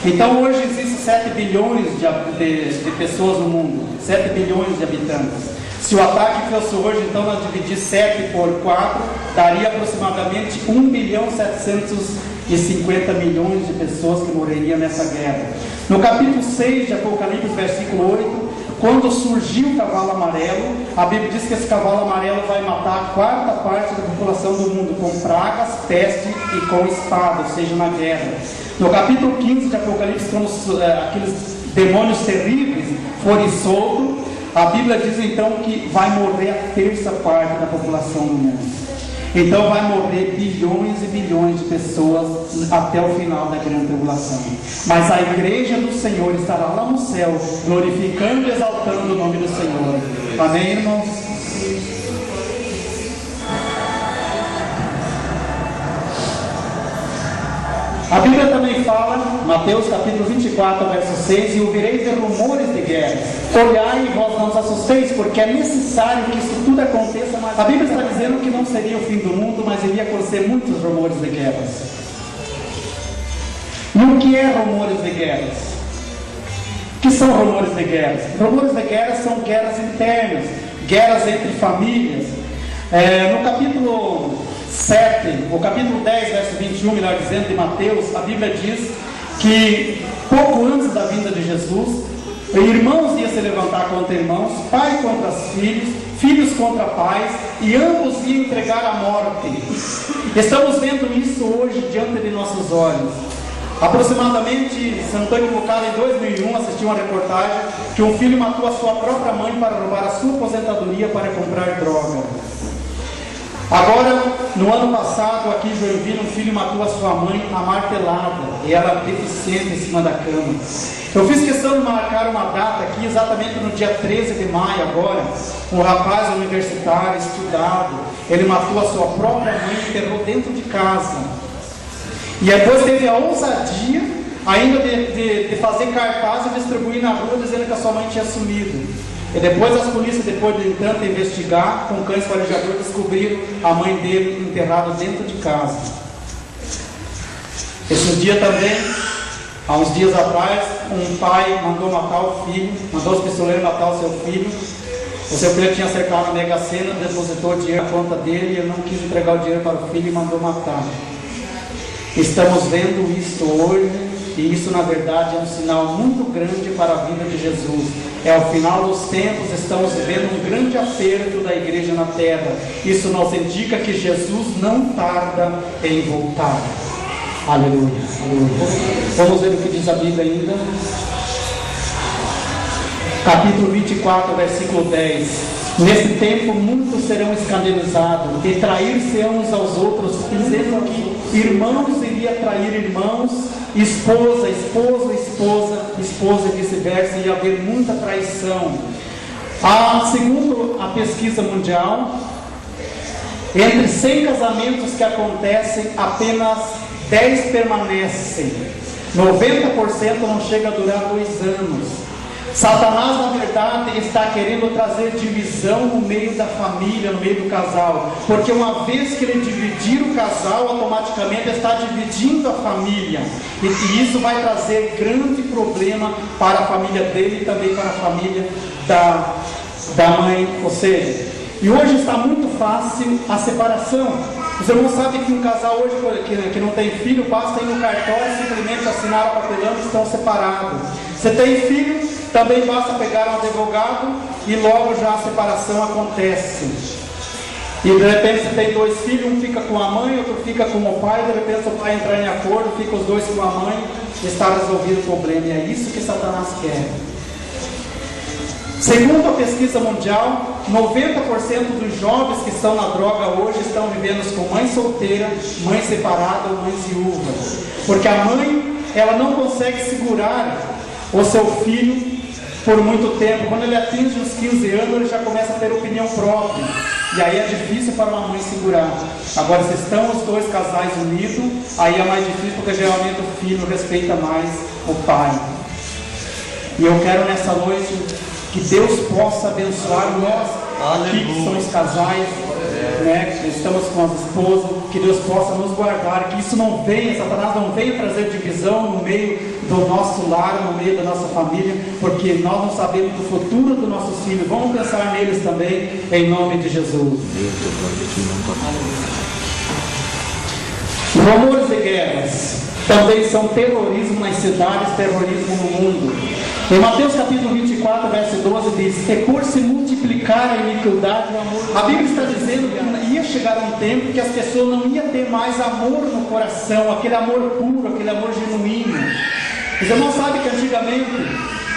Então hoje existem 7 bilhões de pessoas no mundo, 7 bilhões de habitantes. Se o ataque fosse hoje, então nós dividir 7 por 4, daria aproximadamente 1.750 milhões de pessoas que morreriam nessa guerra. No capítulo 6 de Apocalipse, versículo 8, quando surgiu o cavalo amarelo, a Bíblia diz que esse cavalo amarelo vai matar a quarta parte da população do mundo, com pragas, peste e com espada, ou seja, na guerra. No capítulo 15 de Apocalipse, quando aqueles demônios terríveis forem soltos, a Bíblia diz então que vai morrer a terça parte da população do mundo. Então vai morrer bilhões e bilhões de pessoas até o final da grande tribulação. Mas a igreja do Senhor estará lá no céu, glorificando e exaltando o nome do Senhor. Amém, irmãos? A Bíblia também fala, Mateus capítulo 24, verso 6, e ouvireis de rumores de guerras. Olhai e vós não os assusteis, porque é necessário que isso tudo aconteça. Mas a Bíblia está dizendo que não seria o fim do mundo, mas iria acontecer muitos rumores de guerras. E o que é rumores de guerras? O que são rumores de guerras? Rumores de guerras são guerras internas, guerras entre famílias. No capítulo 7, o capítulo 10, verso 21, melhor dizendo, de Mateus, a Bíblia diz que pouco antes da vinda de Jesus, irmãos iam se levantar contra irmãos, pai contra filhos, filhos contra pais, e ambos iam entregar a morte. Estamos vendo isso hoje diante de nossos olhos. Aproximadamente, se não estou equivocado, em 2001, assisti uma reportagem que um filho matou a sua própria mãe para roubar a sua aposentadoria para comprar droga. Agora, no ano passado, aqui em Joinville, um filho matou a sua mãe a martelada, e ela deficiente em cima da cama. Eu fiz questão de marcar uma data aqui, exatamente no dia 13 de maio agora. Um rapaz universitário, estudado, ele matou a sua própria mãe e enterrou dentro de casa. E depois teve a ousadia ainda de fazer cartaz e distribuir na rua dizendo que a sua mãe tinha sumido. E depois as polícias, depois de tanto investigar, com cães farejadores, descobriram a mãe dele enterrada dentro de casa. Esse dia também, há uns dias atrás, um pai mandou matar o filho, mandou os pistoleiros matar o seu filho. O seu filho tinha acertado a Mega Sena, depositou o dinheiro na conta dele, e ele não quis entregar o dinheiro para o filho e mandou matar. Estamos vendo isto hoje, e isso na verdade é um sinal muito grande para a vida de Jesus. É o final dos tempos, estamos vivendo um grande aperto da igreja na terra. Isso nos indica que Jesus não tarda em voltar. Aleluia, aleluia. Vamos ver o que diz a Bíblia ainda. Capítulo 24, versículo 10. Nesse tempo muitos serão escandalizados e trair-se uns aos outros, dizendo que irmãos iria trair irmãos, esposa, esposo, esposa, esposa e vice-versa, ia haver muita traição. Segundo a pesquisa mundial, entre 100 casamentos que acontecem, apenas 10 permanecem. 90% não chega a durar 2 anos. Satanás, na verdade, está querendo trazer divisão no meio da família, no meio do casal. Porque uma vez que ele dividir o casal, automaticamente está dividindo a família. E isso vai trazer grande problema para a família dele e também para a família da mãe. Ou seja, e hoje está muito fácil a separação. Os irmãos sabem que um casal hoje que não tem filho, basta ir no cartório e simplesmente assinar o papelão que estão separados. Você tem filho, também basta pegar um advogado e logo já a separação acontece. E de repente você tem 2 filhos, um fica com a mãe, outro fica com o pai, de repente o pai entrar em acordo, fica os 2 com a mãe, e está resolvido o problema. E é isso que Satanás quer. Segundo a pesquisa mundial, 90% dos jovens que estão na droga hoje estão vivendo com mãe solteira, mãe separada ou mãe viúva. Porque a mãe, ela não consegue segurar o seu filho por muito tempo. Quando ele atinge os 15 anos, ele já começa a ter opinião própria. E aí é difícil para uma mãe segurar. Agora, se estão os 2 casais unidos, aí é mais difícil, porque geralmente o filho respeita mais o pai. E eu quero nessa noite que Deus possa abençoar nós aqui que somos casais, né, que estamos com as esposas, que Deus possa nos guardar, que isso não venha, Satanás não venha trazer divisão no meio do nosso lar, no meio da nossa família, porque nós não sabemos do futuro dos nossos filhos. Vamos pensar neles também, em nome de Jesus. Rumores de guerras também são terrorismo nas cidades, terrorismo no mundo. Em Mateus capítulo 24, verso 12 diz: e por se multiplicar a iniquidade, o amor. A Bíblia está dizendo que ia chegar um tempo que as pessoas não iam ter mais amor no coração, aquele amor puro, aquele amor genuíno. Os irmãos sabem que antigamente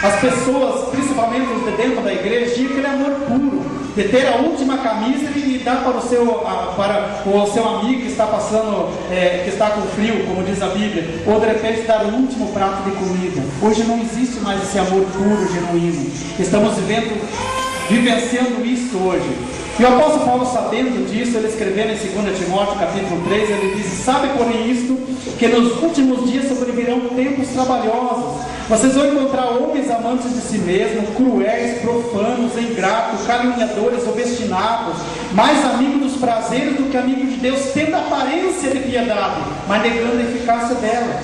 as pessoas, principalmente os de dentro da igreja, tinham aquele amor puro, de ter a última camisa e dar para o seu amigo que está passando, que está com frio, como diz a Bíblia, ou de repente dar o último prato de comida. Hoje não existe mais esse amor puro, genuíno. Estamos vivenciando isso hoje. E o apóstolo Paulo, sabendo disso, ele escrevendo em 2 Timóteo capítulo 3, ele diz: sabe porém isto, que nos últimos dias sobrevirão tempos trabalhosos. Vocês vão encontrar homens amantes de si mesmos, cruéis, profanos, ingratos, caluniadores, obstinados, mais amigos dos prazeres do que amigos de Deus, tendo aparência de piedade, mas negando a eficácia dela.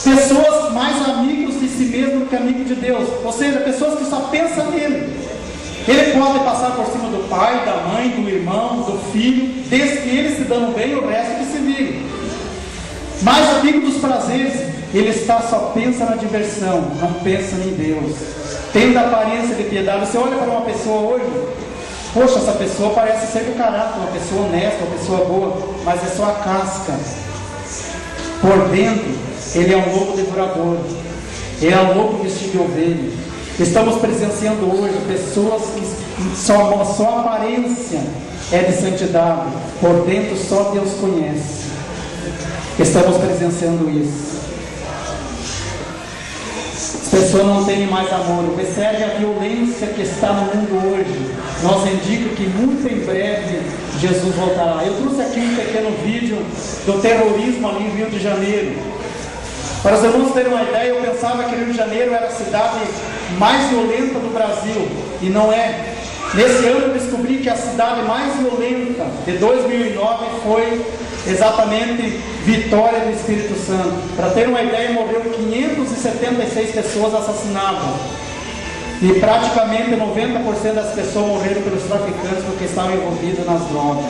Pessoas mais amigos de si mesmo do que amigos de Deus, ou seja, pessoas que só pensam nele. Ele pode passar por cima do pai, da mãe, do irmão, do filho, desde que ele se dando bem, o resto que se vire. Mais amigo dos prazeres, ele só pensa na diversão, não pensa em Deus. Tendo a aparência de piedade. Você olha para uma pessoa hoje, poxa, essa pessoa parece ser do caráter, uma pessoa honesta, uma pessoa boa, mas é só a casca. Por dentro, ele é um lobo devorador, ele é um lobo vestido de ovelha. Estamos presenciando hoje pessoas que só a aparência é de santidade, por dentro só Deus conhece. Estamos presenciando isso. As pessoas não têm mais amor. Observe a violência que está no mundo hoje. Nós indica que muito em breve Jesus voltará. Eu trouxe aqui um pequeno vídeo do terrorismo ali em Rio de Janeiro. Para os irmãos terem uma ideia, eu pensava que Rio de Janeiro era a cidade mais violenta do Brasil, e não é. Nesse ano eu descobri que a cidade mais violenta de 2009 foi exatamente Vitória do Espírito Santo. Para ter uma ideia, morreram 576 pessoas assassinadas, e praticamente 90% das pessoas morreram pelos traficantes porque estavam envolvidos nas drogas.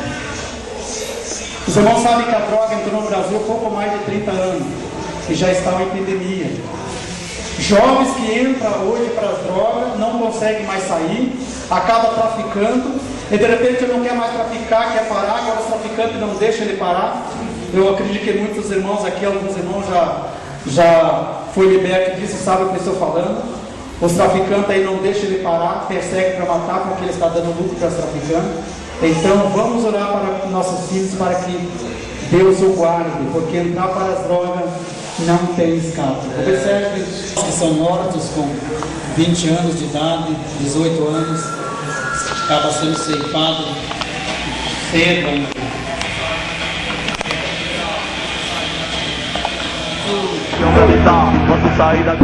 Os irmãos sabem que a droga entrou no Brasil há pouco mais de 30 anos e já está uma epidemia. Jovens que entram hoje para as drogas não conseguem mais sair, acaba traficando, e de repente ele não quer mais traficar, quer parar, agora os traficantes não deixam ele parar. Eu acredito que muitos irmãos aqui, alguns irmãos já foi liberto disso, sabem o que eu estou falando. Os traficantes aí não deixam ele parar, perseguem para matar, porque ele está dando lucro para os traficantes. Então vamos orar para nossos filhos, para que Deus o guarde, porque entrar para as drogas não tem escape. Observe que são mortos com 20 anos de idade, 18 anos, acaba sendo ceifado cedo ainda. Posso sair da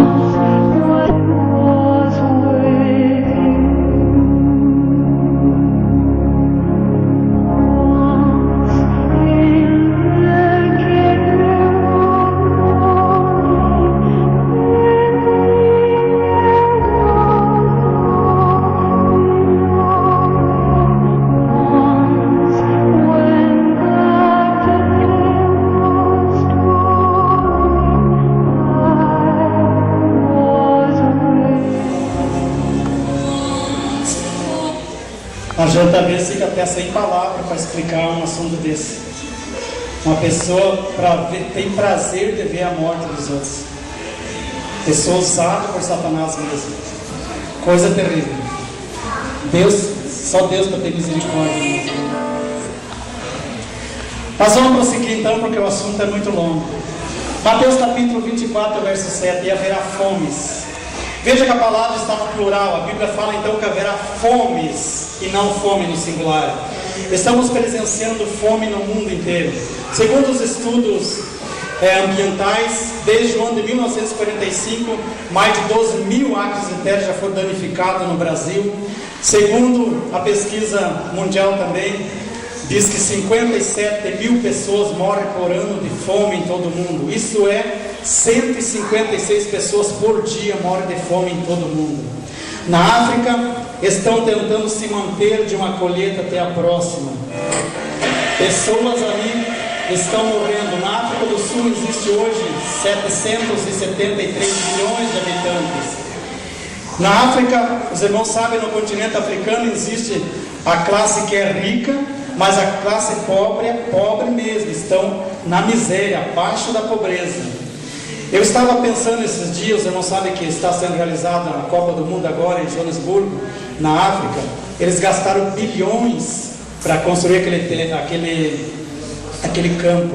A JB fica até sem palavra para explicar um assunto desse. Uma pessoa tem prazer de ver a morte dos outros. Pessoa usada por Satanás mesmo. Coisa terrível. Só Deus para ter misericórdia. Mas vamos prosseguir então, porque o assunto é muito longo. Mateus capítulo 24, verso 7. E haverá fomes. Veja que a palavra está no plural. A Bíblia fala então que haverá fomes e não fome no singular. Estamos presenciando fome no mundo inteiro. Segundo os estudos ambientais, desde o ano de 1945, mais de 12 mil acres de terra já foram danificados no Brasil. Segundo a pesquisa mundial também, diz que 57 mil pessoas morrem por ano de fome em todo o mundo. Isso é 156 pessoas por dia morrem de fome em todo o mundo. Na África, estão tentando se manter de uma colheita até a próxima. Pessoas ali estão morrendo. Na África do Sul existe hoje 773 milhões de habitantes. Na África, os irmãos sabem, no continente africano existe a classe que é rica, mas a classe pobre é pobre mesmo, estão na miséria, abaixo da pobreza. Eu estava pensando esses dias, os irmãos sabem que está sendo realizada a Copa do Mundo agora em Joanesburgo, na África. Eles gastaram bilhões para construir aquele campo.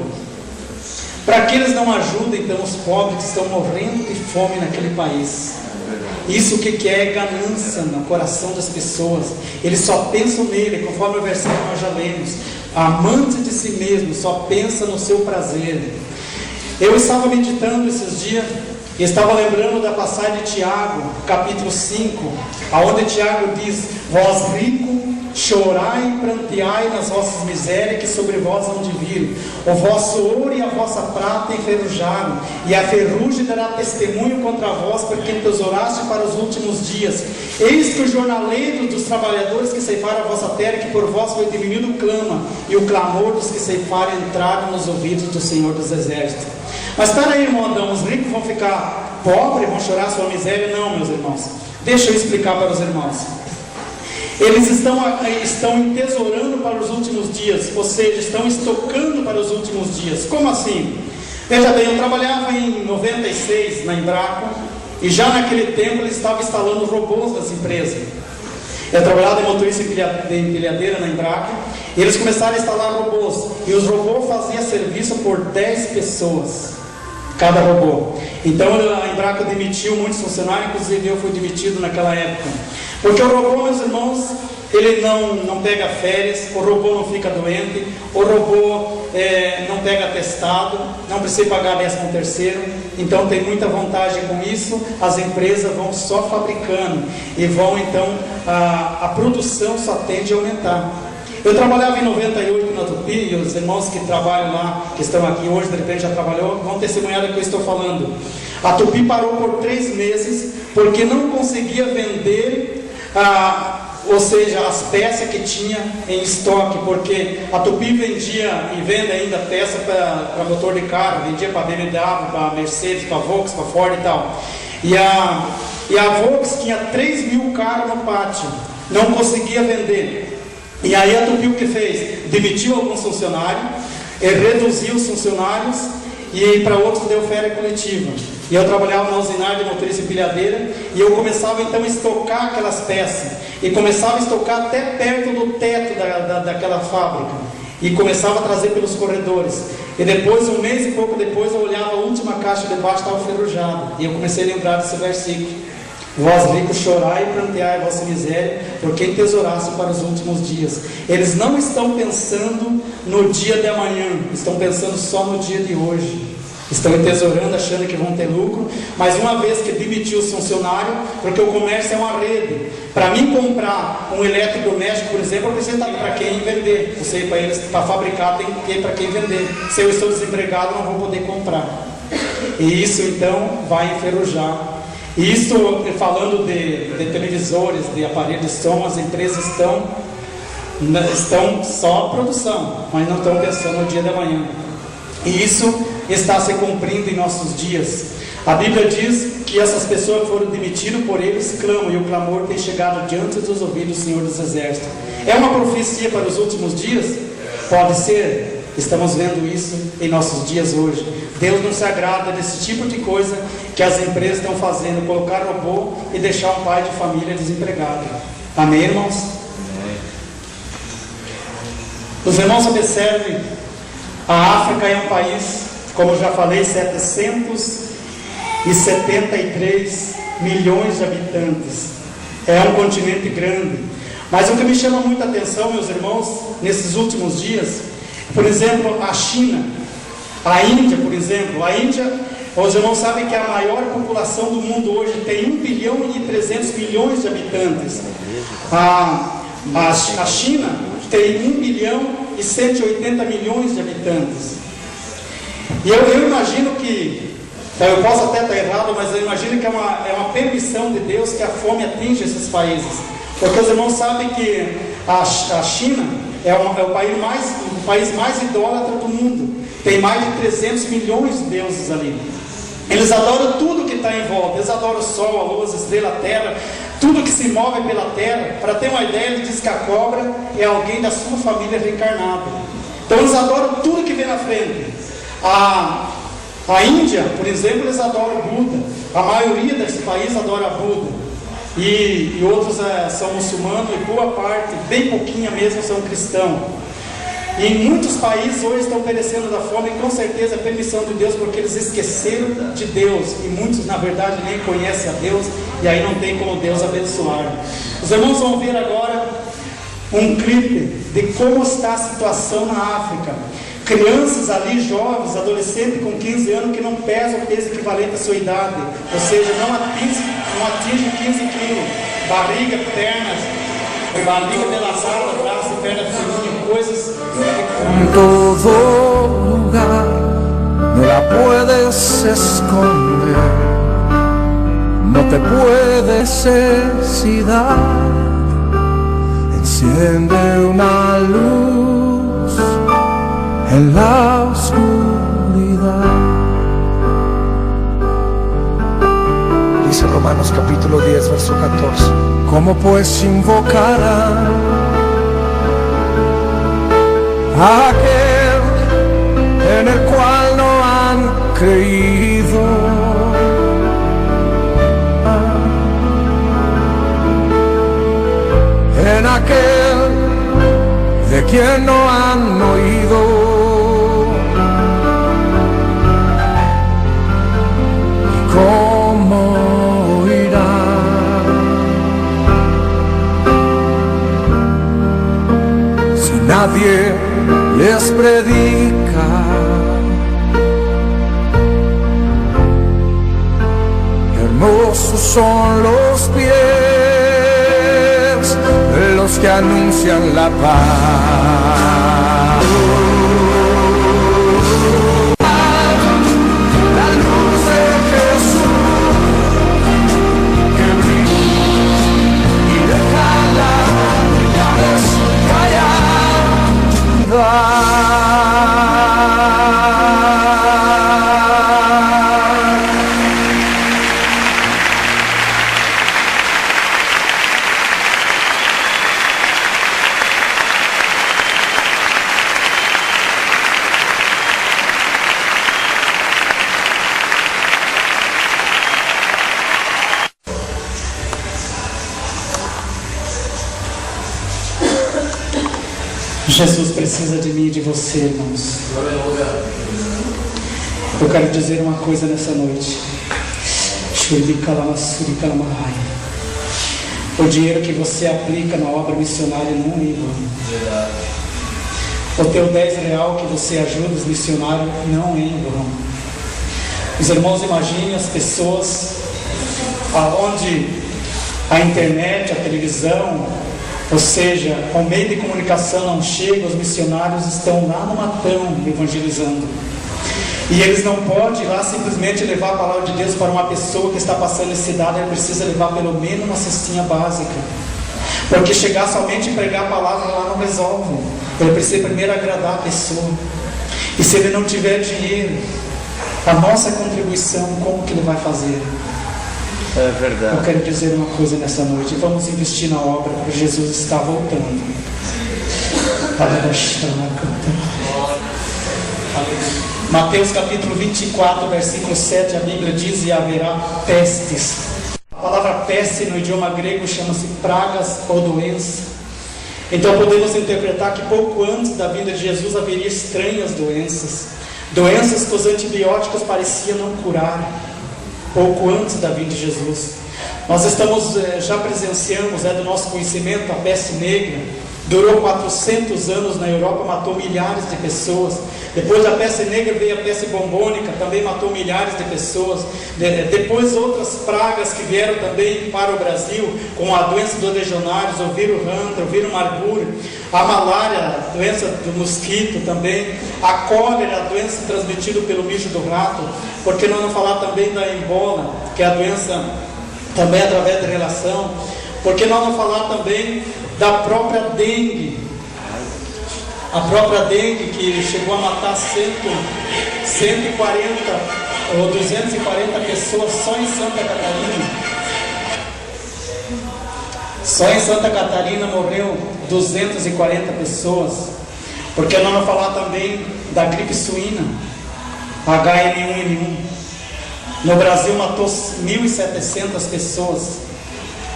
Para que eles não ajudem então os pobres que estão morrendo de fome naquele país. Isso que é ganância no coração das pessoas. Eles só pensam nele, conforme o versículo que nós já lemos. Amante de si mesmo, só pensa no seu prazer. Eu estava meditando esses dias e estava lembrando da passagem de Tiago, capítulo 5, aonde Tiago diz: vós ricos, chorai e pranteai nas vossas misérias que sobre vós hão de vir. O vosso ouro e a vossa prata enferrujaram, e a ferrugem dará testemunho contra vós, porque entesouraste para os últimos dias. Eis que o jornaleiro dos trabalhadores que ceifaram a vossa terra, que por vós foi diminuído, clama, e o clamor dos que ceifaram entraram nos ouvidos do Senhor dos Exércitos. Mas espera aí, irmão Adão, os ricos vão ficar pobres, vão chorar sua miséria? Não, meus irmãos. Deixa eu explicar para os irmãos. Eles estão entesourando para os últimos dias, ou seja, estão estocando para os últimos dias. Como assim? Veja bem, eu trabalhava em 96 na Embraco, e já naquele tempo eles estavam instalando robôs das empresas. Eu trabalhava de motorista de empilhadeira na Embraco, e eles começaram a instalar robôs, e os robôs faziam serviço por 10 pessoas, cada robô. Então a Embraco demitiu muitos funcionários, inclusive eu fui demitido naquela época. Porque o robô, meus irmãos, ele não pega férias, o robô não fica doente, o robô não pega atestado, não precisa pagar 13º, então tem muita vantagem com isso. As empresas vão só fabricando e vão então, a produção só tende a aumentar. Eu trabalhava em 98 na Tupi, e os irmãos que trabalham lá, que estão aqui hoje, de repente já trabalhou, vão testemunhar do que eu estou falando. A Tupi parou por 3 meses, porque não conseguia vender, ou seja, as peças que tinha em estoque, porque a Tupi vendia e vende ainda peça para motor de carro, vendia para BMW, para Mercedes, para Volks, para Ford e tal. E a Volks tinha 3.000 carros no pátio, não conseguia vender. E aí a Tupi o que fez? Demitiu alguns funcionários, reduziu os funcionários e para outros deu férias coletiva. E eu trabalhava na usinagem de motorista empilhadeira, e eu começava então a estocar aquelas peças, e começava a estocar até perto do teto daquela fábrica, e começava a trazer pelos corredores. E depois, 1 mês e pouco depois, eu olhava a última caixa de baixo, estava ferrujada, e eu comecei a lembrar desse versículo: vós ricos, chorai e pranteai a vossa miséria, porque entesouraste para os últimos dias. Eles não estão pensando no dia de amanhã, estão pensando só no dia de hoje. Estão entesourando, achando que vão ter lucro, mas uma vez que demitiu os funcionários, porque o comércio é uma rede. Para mim comprar um eletrodoméstico, por exemplo, eu preciso estar para quem vender. Eu sei, para fabricar tem que ter para quem vender. Se eu estou desempregado, não vou poder comprar. E isso então vai enferrujar. Isso, falando de televisores, de aparelhos de som, as empresas estão só produção, mas não estão pensando no dia de amanhã. E isso está se cumprindo em nossos dias. A Bíblia diz que essas pessoas que foram demitidas por eles clamam, e o clamor tem chegado diante dos ouvidos do Senhor dos Exércitos. É uma profecia para os últimos dias? Pode ser. Estamos vendo isso em nossos dias hoje. Deus não se agrada desse tipo de coisa que as empresas estão fazendo, colocar robô e deixar um pai de família desempregado. Amém, irmãos? Os irmãos observem, a África é um país, como eu já falei, 773 milhões de habitantes. É um continente grande. Mas o que me chama muita atenção, meus irmãos, nesses últimos dias, por exemplo, a China, a Índia, por exemplo. A Índia, os irmãos sabem que a maior população do mundo hoje tem 1 bilhão e 300 milhões de habitantes. A China tem 1 bilhão e 180 milhões de habitantes. E eu imagino que, eu posso até estar errado, mas eu imagino que é uma permissão de Deus que a fome atinja esses países. Porque os irmãos sabem que a China é o país mais idólatra do mundo. Tem mais de 300 milhões de deuses ali. Eles adoram tudo que está em volta. Eles adoram o sol, a lua, as estrelas, a terra, tudo que se move pela terra. Para ter uma ideia, ele diz que a cobra é alguém da sua família reencarnada. Então eles adoram tudo que vem na frente. A Índia, por exemplo, eles adoram Buda. A maioria desse país adora Buda. E outros são muçulmanos, e boa parte, bem pouquinha mesmo, são cristãos. E em muitos países hoje estão perecendo da fome, e com certeza é permissão de Deus, porque eles esqueceram de Deus, e muitos na verdade nem conhecem a Deus, e aí não tem como Deus abençoar. Os irmãos vão ver agora um clipe de como está a situação na África. Crianças ali, jovens, adolescentes com 15 anos que não pesam o peso equivalente à sua idade, ou seja, não atinge 15 quilos, barriga, pernas, barriga pelaçada, braço e perna fininha, coisas. En todo lugar no la puedes esconder, no te puedes necesidad. Enciende una luz en la oscuridad. Dice Romanos capítulo 10, verso 14. ¿Cómo pues invocarán a aquel en el cual no han creído? En aquel de quien no han oído. ¿Y cómo oirán si nadie les predica? Hermosos son los pies de los que anuncian la paz. La luz de Jesús que brilla y deja las realidades Jesus precisa de mim e de você, irmãos. Eu quero dizer uma coisa nessa noite. O dinheiro que você aplica na obra missionária não é em vão. O teu R$10 que você ajuda os missionários não é em vão. Os irmãos, imaginem as pessoas aonde a internet, a televisão, ou seja, o meio de comunicação não chega, os missionários estão lá no matão evangelizando. E eles não podem ir lá simplesmente levar a palavra de Deus para uma pessoa que está passando necessidade. Ele precisa levar pelo menos uma cestinha básica. Porque chegar somente e pregar a palavra lá não resolve. Ele precisa primeiro agradar a pessoa. E se ele não tiver dinheiro, a nossa contribuição, como que ele vai fazer? É verdade. Eu quero dizer uma coisa nessa noite. Vamos investir na obra, porque Jesus está voltando. Mateus capítulo 24, versículo 7, a Bíblia diz: e haverá pestes. A palavra peste no idioma grego chama-se pragas ou doença. Então podemos interpretar que pouco antes da vinda de Jesus haveria estranhas doenças. Doenças que os antibióticos pareciam não curar. Pouco antes da vinda de Jesus. Nós já presenciamos, do nosso conhecimento, a peste negra. Durou 400 anos na Europa, matou milhares de pessoas. Depois da peste negra veio a peste bombônica, também matou milhares de pessoas. Depois outras pragas que vieram também para o Brasil, como a doença dos legionários, o vírus Hunter, o vírus Marburg, a malária, a doença do mosquito também, a cólera, a doença transmitida pelo mijo do rato. Por que não falar também da ebola, que é a doença também através da relação? Por que não falar também da própria dengue? A própria dengue que chegou a matar 140 ou 240 pessoas só em Santa Catarina. Só em Santa Catarina morreu 240 pessoas. Por que não falar também da gripe suína, H1N1? No Brasil matou 1.700 pessoas.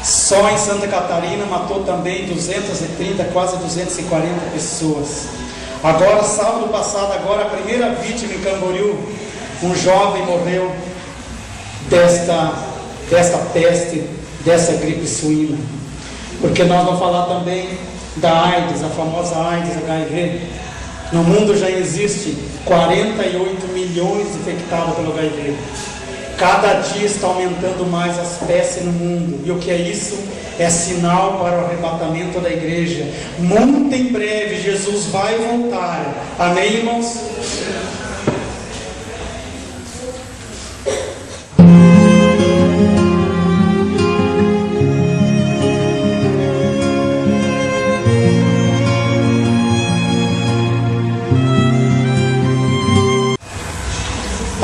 Só em Santa Catarina matou também 230, quase 240 pessoas. Agora, sábado passado, a primeira vítima em Camboriú, um jovem morreu desta dessa peste, dessa gripe suína. Porque nós vamos falar também da AIDS, a famosa AIDS, HIV. No mundo já existe 48 milhões infectados pelo HIV. Cada dia está aumentando mais as pestes no mundo. E o que é isso? É sinal para o arrebatamento da igreja. Muito em breve Jesus vai voltar. Amém, irmãos?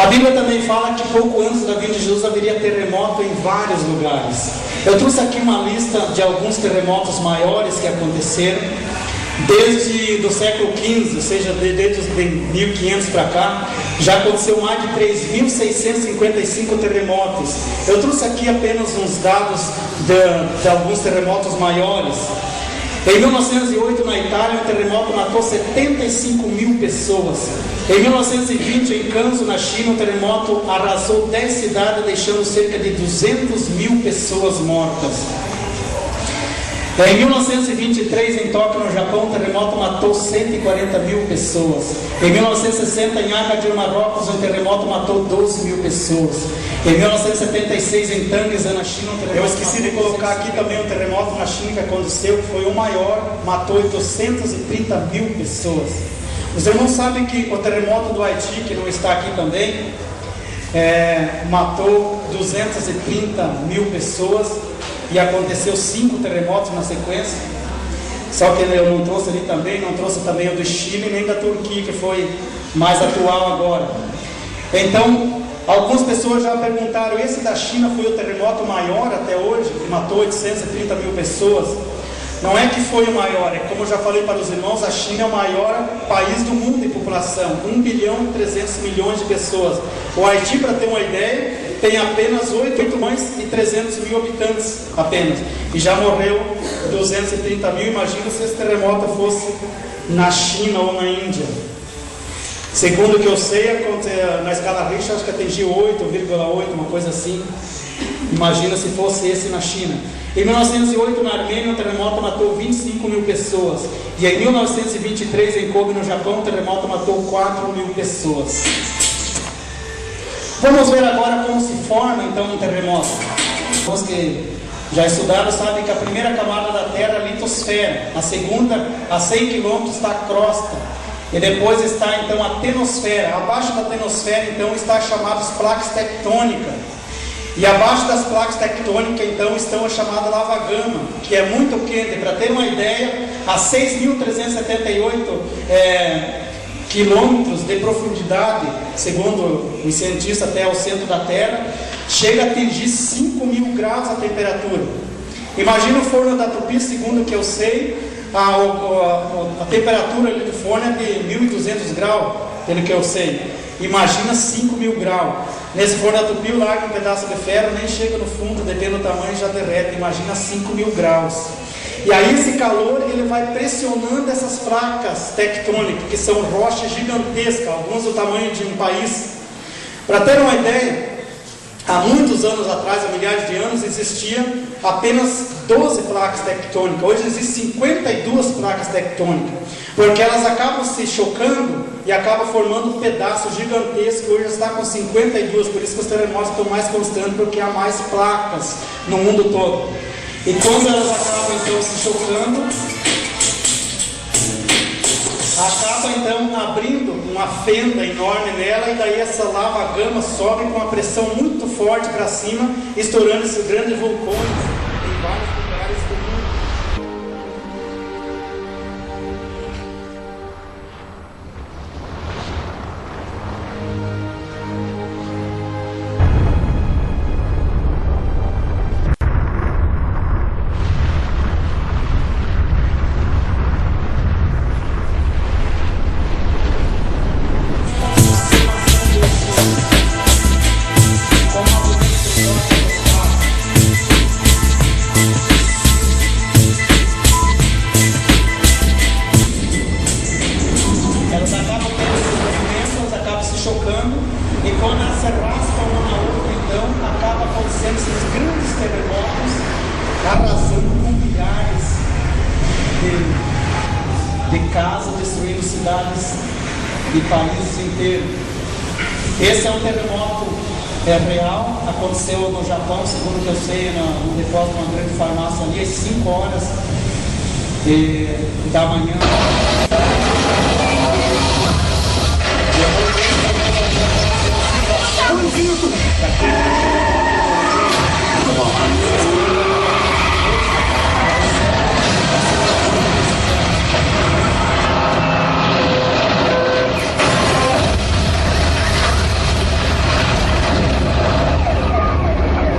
A Bíblia também fala que pouco antes da vinda de Jesus haveria terremoto em vários lugares. Eu trouxe aqui uma lista de alguns terremotos maiores que aconteceram desde do século XV, ou seja, desde os 1500 para cá. Já aconteceu mais de 3.655 terremotos. Eu trouxe aqui apenas uns dados de alguns terremotos maiores. Em 1908, na Itália, um terremoto matou 75 mil pessoas. Em 1920, em Kanto, na China, um terremoto arrasou 10 cidades, deixando cerca de 200 mil pessoas mortas. Em 1923, em Tóquio, no Japão, um terremoto matou 140 mil pessoas. Em 1960, em Agadir, Marrocos, um terremoto matou 12 mil pessoas. Em 1976, em Tangzhou, na China, um terremoto... Eu esqueci de colocar aqui também um terremoto na China que aconteceu, que foi o maior, matou 830 mil pessoas. Os irmãos sabem que o terremoto do Haiti, que não está aqui também, matou 230 mil pessoas. E aconteceu 5 terremotos na sequência. Só que eu não trouxe ali também, não trouxe também o do Chile nem da Turquia, que foi mais atual agora. Então, algumas pessoas já perguntaram, esse da China foi o terremoto maior até hoje, que matou 830 mil pessoas? Não é que foi o maior, é como eu já falei para os irmãos, a China é o maior país do mundo em população, 1 bilhão e 300 milhões de pessoas. O Haiti, para ter uma ideia, tem apenas 8 milhões e 300 mil habitantes apenas. E já morreu 230 mil, imagina se esse terremoto fosse na China ou na Índia. Segundo o que eu sei, na escala Richter, acho que atingiu 8,8, uma coisa assim. Imagina se fosse esse na China. Em 1908, na Armênia, um terremoto matou 25 mil pessoas. E em 1923, em Kobe, no Japão, um terremoto matou 4 mil pessoas. Vamos ver agora como se forma, então, um terremoto. Os que já estudaram sabem que a primeira camada da Terra é a litosfera. A segunda, a 100 km, está a crosta. E depois está, então, a tenosfera. Abaixo da tenosfera, então, está chamadas placas tectônicas. E abaixo das placas tectônicas, então, estão a chamada lava-gama, que é muito quente. Para ter uma ideia, a 6.378 quilômetros de profundidade, segundo os cientistas, até o centro da Terra, chega a atingir 5.000 graus a temperatura. Imagina o forno da Tupi, segundo o que eu sei, a temperatura ali do forno é de 1.200 graus, pelo que eu sei. Imagina 5.000 graus. Nesse forno da Tupi, larga um pedaço de ferro, nem chega no fundo, dependendo do tamanho, já derrete. Imagina 5.000 graus. E aí esse calor, ele vai pressionando essas placas tectônicas, que são rochas gigantescas, algumas do tamanho de um país. Para ter uma ideia, há muitos anos atrás, há milhares de anos, existia apenas 12 placas tectônicas. Hoje existem 52 placas tectônicas, porque elas acabam se chocando e acabam formando um pedaço gigantesco. Hoje está com 52, por isso que os terremotos estão mais constantes, porque há mais placas no mundo todo. E quando elas acabam então se chocando, acaba então abrindo uma fenda enorme nela, e daí essa lava-gama sobe com uma pressão muito forte para cima, estourando esses grandes vulcões em vários lugares do mundo. E quando elas se arrastam uma na outra, então acaba acontecendo esses grandes terremotos, arrasando com milhares de casas, destruindo cidades e países inteiros. Esse é um terremoto real, aconteceu no Japão, segundo o que eu sei, no depósito de uma grande farmácia ali, às 5 horas da manhã.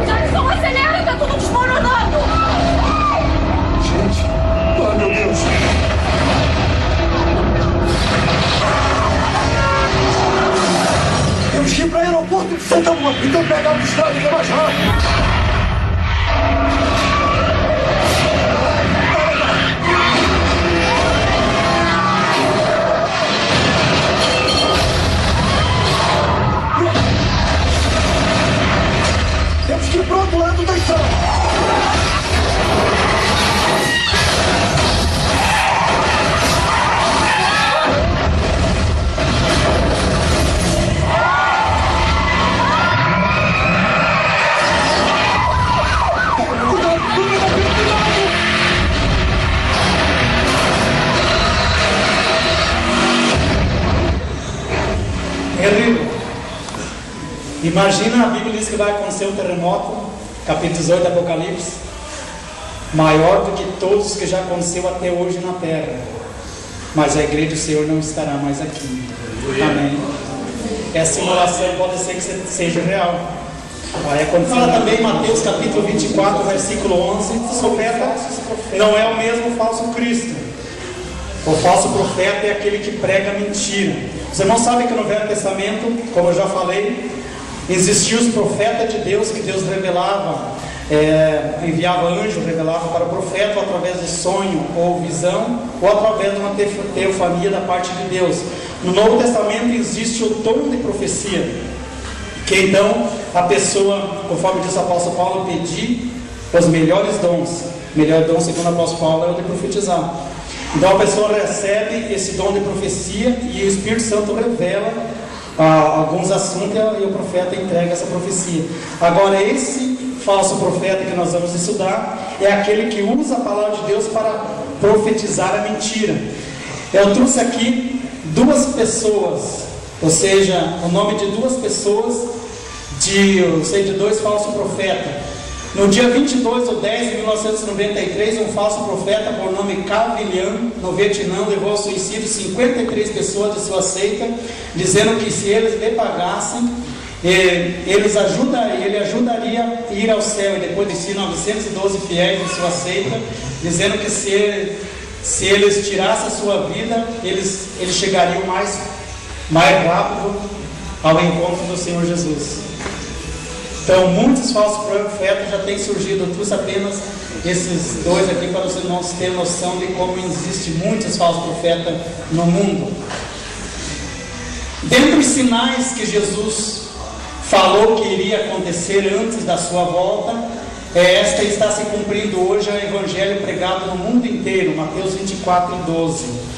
Jackson, acelera, tá tudo desmoronando! Gente, ai meu Deus. Temos que ir para o aeroporto de Santa Lua. Então pega a estrada e é mais rápido. Temos que ir para o outro lado da estrada. Imagina, a Bíblia diz que vai acontecer um terremoto, capítulo 18 do Apocalipse, maior do que todos que já aconteceu até hoje na terra. Mas a igreja do Senhor não estará mais aqui. Amém. Essa simulação pode ser que seja real. Fala também em Mateus capítulo 24, versículo 11, o profeta não é o mesmo falso Cristo. O falso profeta é aquele que prega mentira. Os irmãos sabem que no Velho Testamento, como eu já falei, existiam os profetas de Deus, que Deus revelava, enviava anjo, revelava para o profeta ou através de sonho ou visão, ou através de uma teofania da parte de Deus. No Novo Testamento existe o dom de profecia, que então a pessoa, conforme diz o apóstolo Paulo, pedir os melhores dons. O melhor dom, segundo o apóstolo Paulo, é o de profetizar. Então a pessoa recebe esse dom de profecia e o Espírito Santo revela alguns assuntos e o profeta entrega essa profecia. Agora, esse falso profeta que nós vamos estudar é aquele que usa a palavra de Deus para profetizar a mentira. Eu trouxe aqui duas pessoas, ou seja, o nome de duas pessoas, de dois falsos profetas. No dia 22 de 10 de 1993, um falso profeta por nome Cavilian, no Vietnã, levou ao suicídio 53 pessoas de sua seita, dizendo que se eles lhe pagassem, ele ajudaria a ir ao céu. E depois de si 912 fiéis de sua seita, dizendo que se eles tirassem a sua vida, eles chegariam mais rápido ao encontro do Senhor Jesus. Então, muitos falsos profetas já têm surgido. Eu trouxe apenas esses dois aqui para os irmãos terem noção de como existe muitos falsos profetas no mundo. Dentre os sinais que Jesus falou que iria acontecer antes da sua volta, esta está se cumprindo hoje, é o evangelho pregado no mundo inteiro, Mateus 24, 12.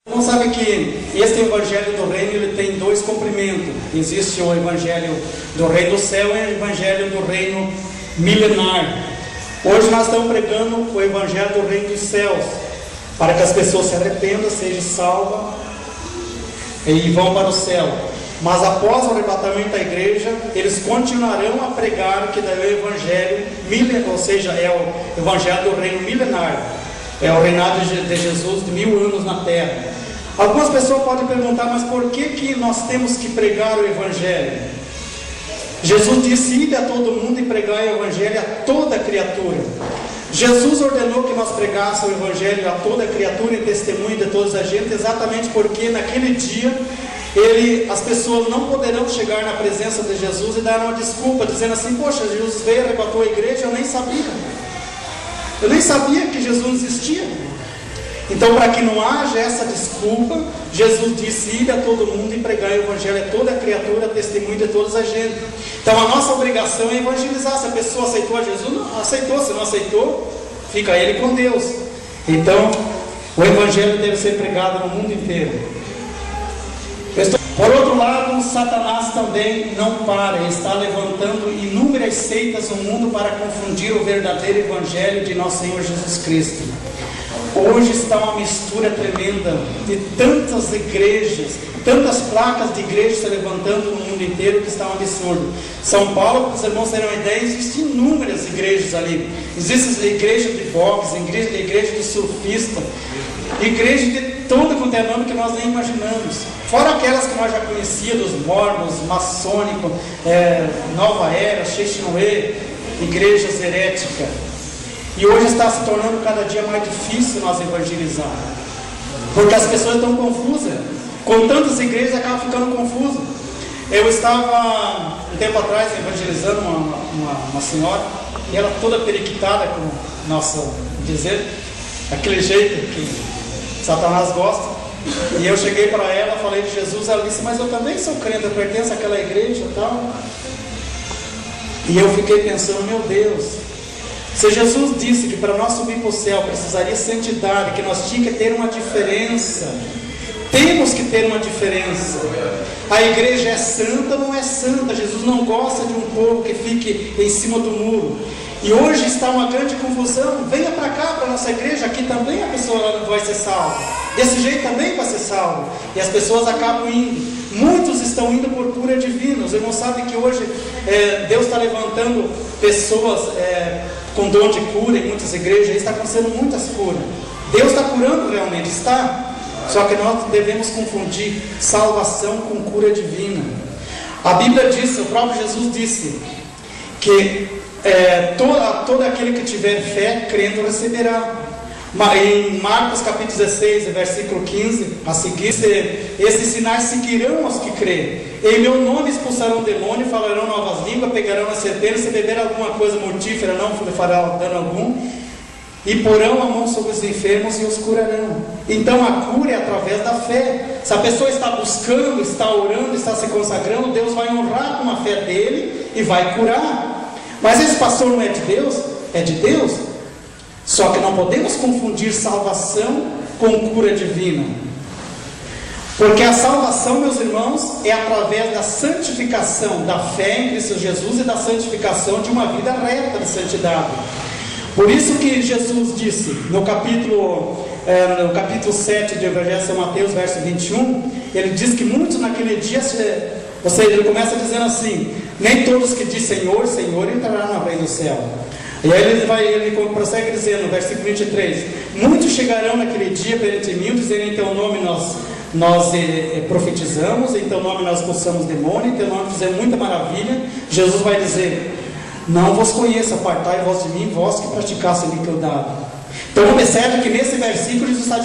Não sabe que este evangelho do reino ele tem dois comprimentos. Existe o evangelho do reino do céu e o evangelho do reino milenar. Hoje nós estamos pregando o evangelho do reino dos céus, para que as pessoas se arrependam, sejam salvas e vão para o céu. Mas após o arrebatamento da igreja, eles continuarão a pregar que daí o evangelho milenar, ou seja, é o evangelho do reino milenar. É o reinado de Jesus de 1000 anos na terra. Algumas pessoas podem perguntar, mas por que nós temos que pregar o evangelho? Jesus disse: ide a todo mundo e pregai o evangelho a toda criatura. Jesus ordenou que nós pregássemos o evangelho a toda criatura e testemunho de toda a gente, exatamente porque naquele dia as pessoas não poderão chegar na presença de Jesus e dar uma desculpa, dizendo assim: poxa, Jesus veio, arrebatou a igreja, eu nem sabia que Jesus existia. Então, para que não haja essa desculpa, Jesus disse: ide a todo mundo e pregai o evangelho a toda criatura, testemunho de todas as gentes. Então a nossa obrigação é evangelizar. Se a pessoa aceitou a Jesus, não aceitou. Se não aceitou, fica ele com Deus. Então o evangelho deve ser pregado no mundo inteiro. Por outro lado, Satanás também não para, ele está levantando inúmeras seitas no mundo para confundir o verdadeiro evangelho de nosso Senhor Jesus Cristo. Hoje está uma mistura tremenda de tantas igrejas, tantas placas de igrejas se levantando no mundo inteiro, que está um absurdo. São Paulo, para os irmãos terem uma ideia, existem inúmeras igrejas ali. Existem igrejas de boxe, igreja de surfista, igreja de todo quanto é nome que nós nem imaginamos. Fora aquelas que nós já conhecíamos, mormons, maçônico, Nova Era, Sheshinoe, igrejas heréticas. E hoje está se tornando cada dia mais difícil nós evangelizar, porque as pessoas estão confusas. Com tantas igrejas, acaba ficando confuso. Eu estava um tempo atrás evangelizando uma senhora, e ela toda periquitada, como nossa dizer, aquele jeito que Satanás gosta. E eu cheguei para ela, falei de Jesus, ela disse: mas eu também sou crente, eu pertenço àquela igreja e tal. E eu fiquei pensando: meu Deus, se Jesus disse que para nós subir para o céu precisaria santidade, que nós tínhamos que ter uma diferença, temos que ter uma diferença. A igreja é santa ou não é santa? Jesus não gosta de um povo que fique em cima do muro. E hoje está uma grande confusão. Venha para cá, para a nossa igreja, aqui também a pessoa vai ser salva, desse jeito também vai ser salvo. E as pessoas acabam indo. Muitos estão indo por cura divina. Os irmãos sabem que hoje Deus está levantando pessoas com dom de cura em muitas igrejas. Está acontecendo muitas curas. Deus está curando realmente, está. Só que nós devemos confundir salvação com cura divina. A Bíblia diz, o próprio Jesus disse, que todo aquele que tiver fé, crendo, receberá. Em Marcos capítulo 16, versículo 15, a seguir: esses sinais seguirão aos que creem. Em meu nome expulsarão demônio, falarão novas línguas, pegarão as serpentes, se beber alguma coisa mortífera não lhe fará dano algum, e porão a mão sobre os enfermos e os curarão. Então a cura é através da fé. Se a pessoa está buscando, está orando, está se consagrando, Deus vai honrar com a fé dele e vai curar. Mas esse pastor não é de Deus? É de Deus. Só que não podemos confundir salvação com cura divina. Porque a salvação, meus irmãos, é através da santificação, da fé em Cristo Jesus e da santificação de uma vida reta de santidade. Por isso que Jesus disse no capítulo 7 do Evangelho de São Mateus, verso 21, ele diz que muitos naquele dia, ele começa dizendo assim: nem todos que dizem Senhor, Senhor entrarão no reino do céu. E aí ele prossegue dizendo no versículo 23: muitos chegarão naquele dia perante mim, dizendo: em teu nome nós profetizamos, em teu nome nós expulsamos demônio, em teu nome fizemos muita maravilha. Jesus vai dizer: não vos conheço, apartai vós de mim, vós que praticaste a iniquidade. Então observe que nesse versículo Jesus está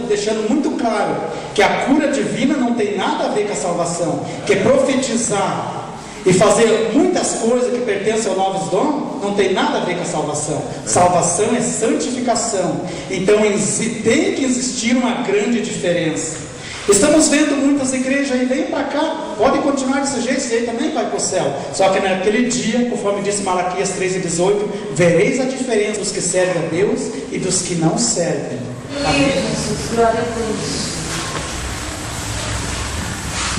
deixando muito claro que a cura divina não tem nada a ver com a salvação, que profetizar e fazer muitas coisas que pertencem aos novos dons não tem nada a ver com a salvação. Salvação é santificação. Então tem que existir uma grande diferença. Estamos vendo muitas igrejas aí: vem para cá, pode continuar desse jeito, esse aí também vai para o céu. Só que naquele dia, conforme disse Malaquias 3:18, vereis a diferença dos que servem a Deus e dos que não servem. Isso, glória a Deus.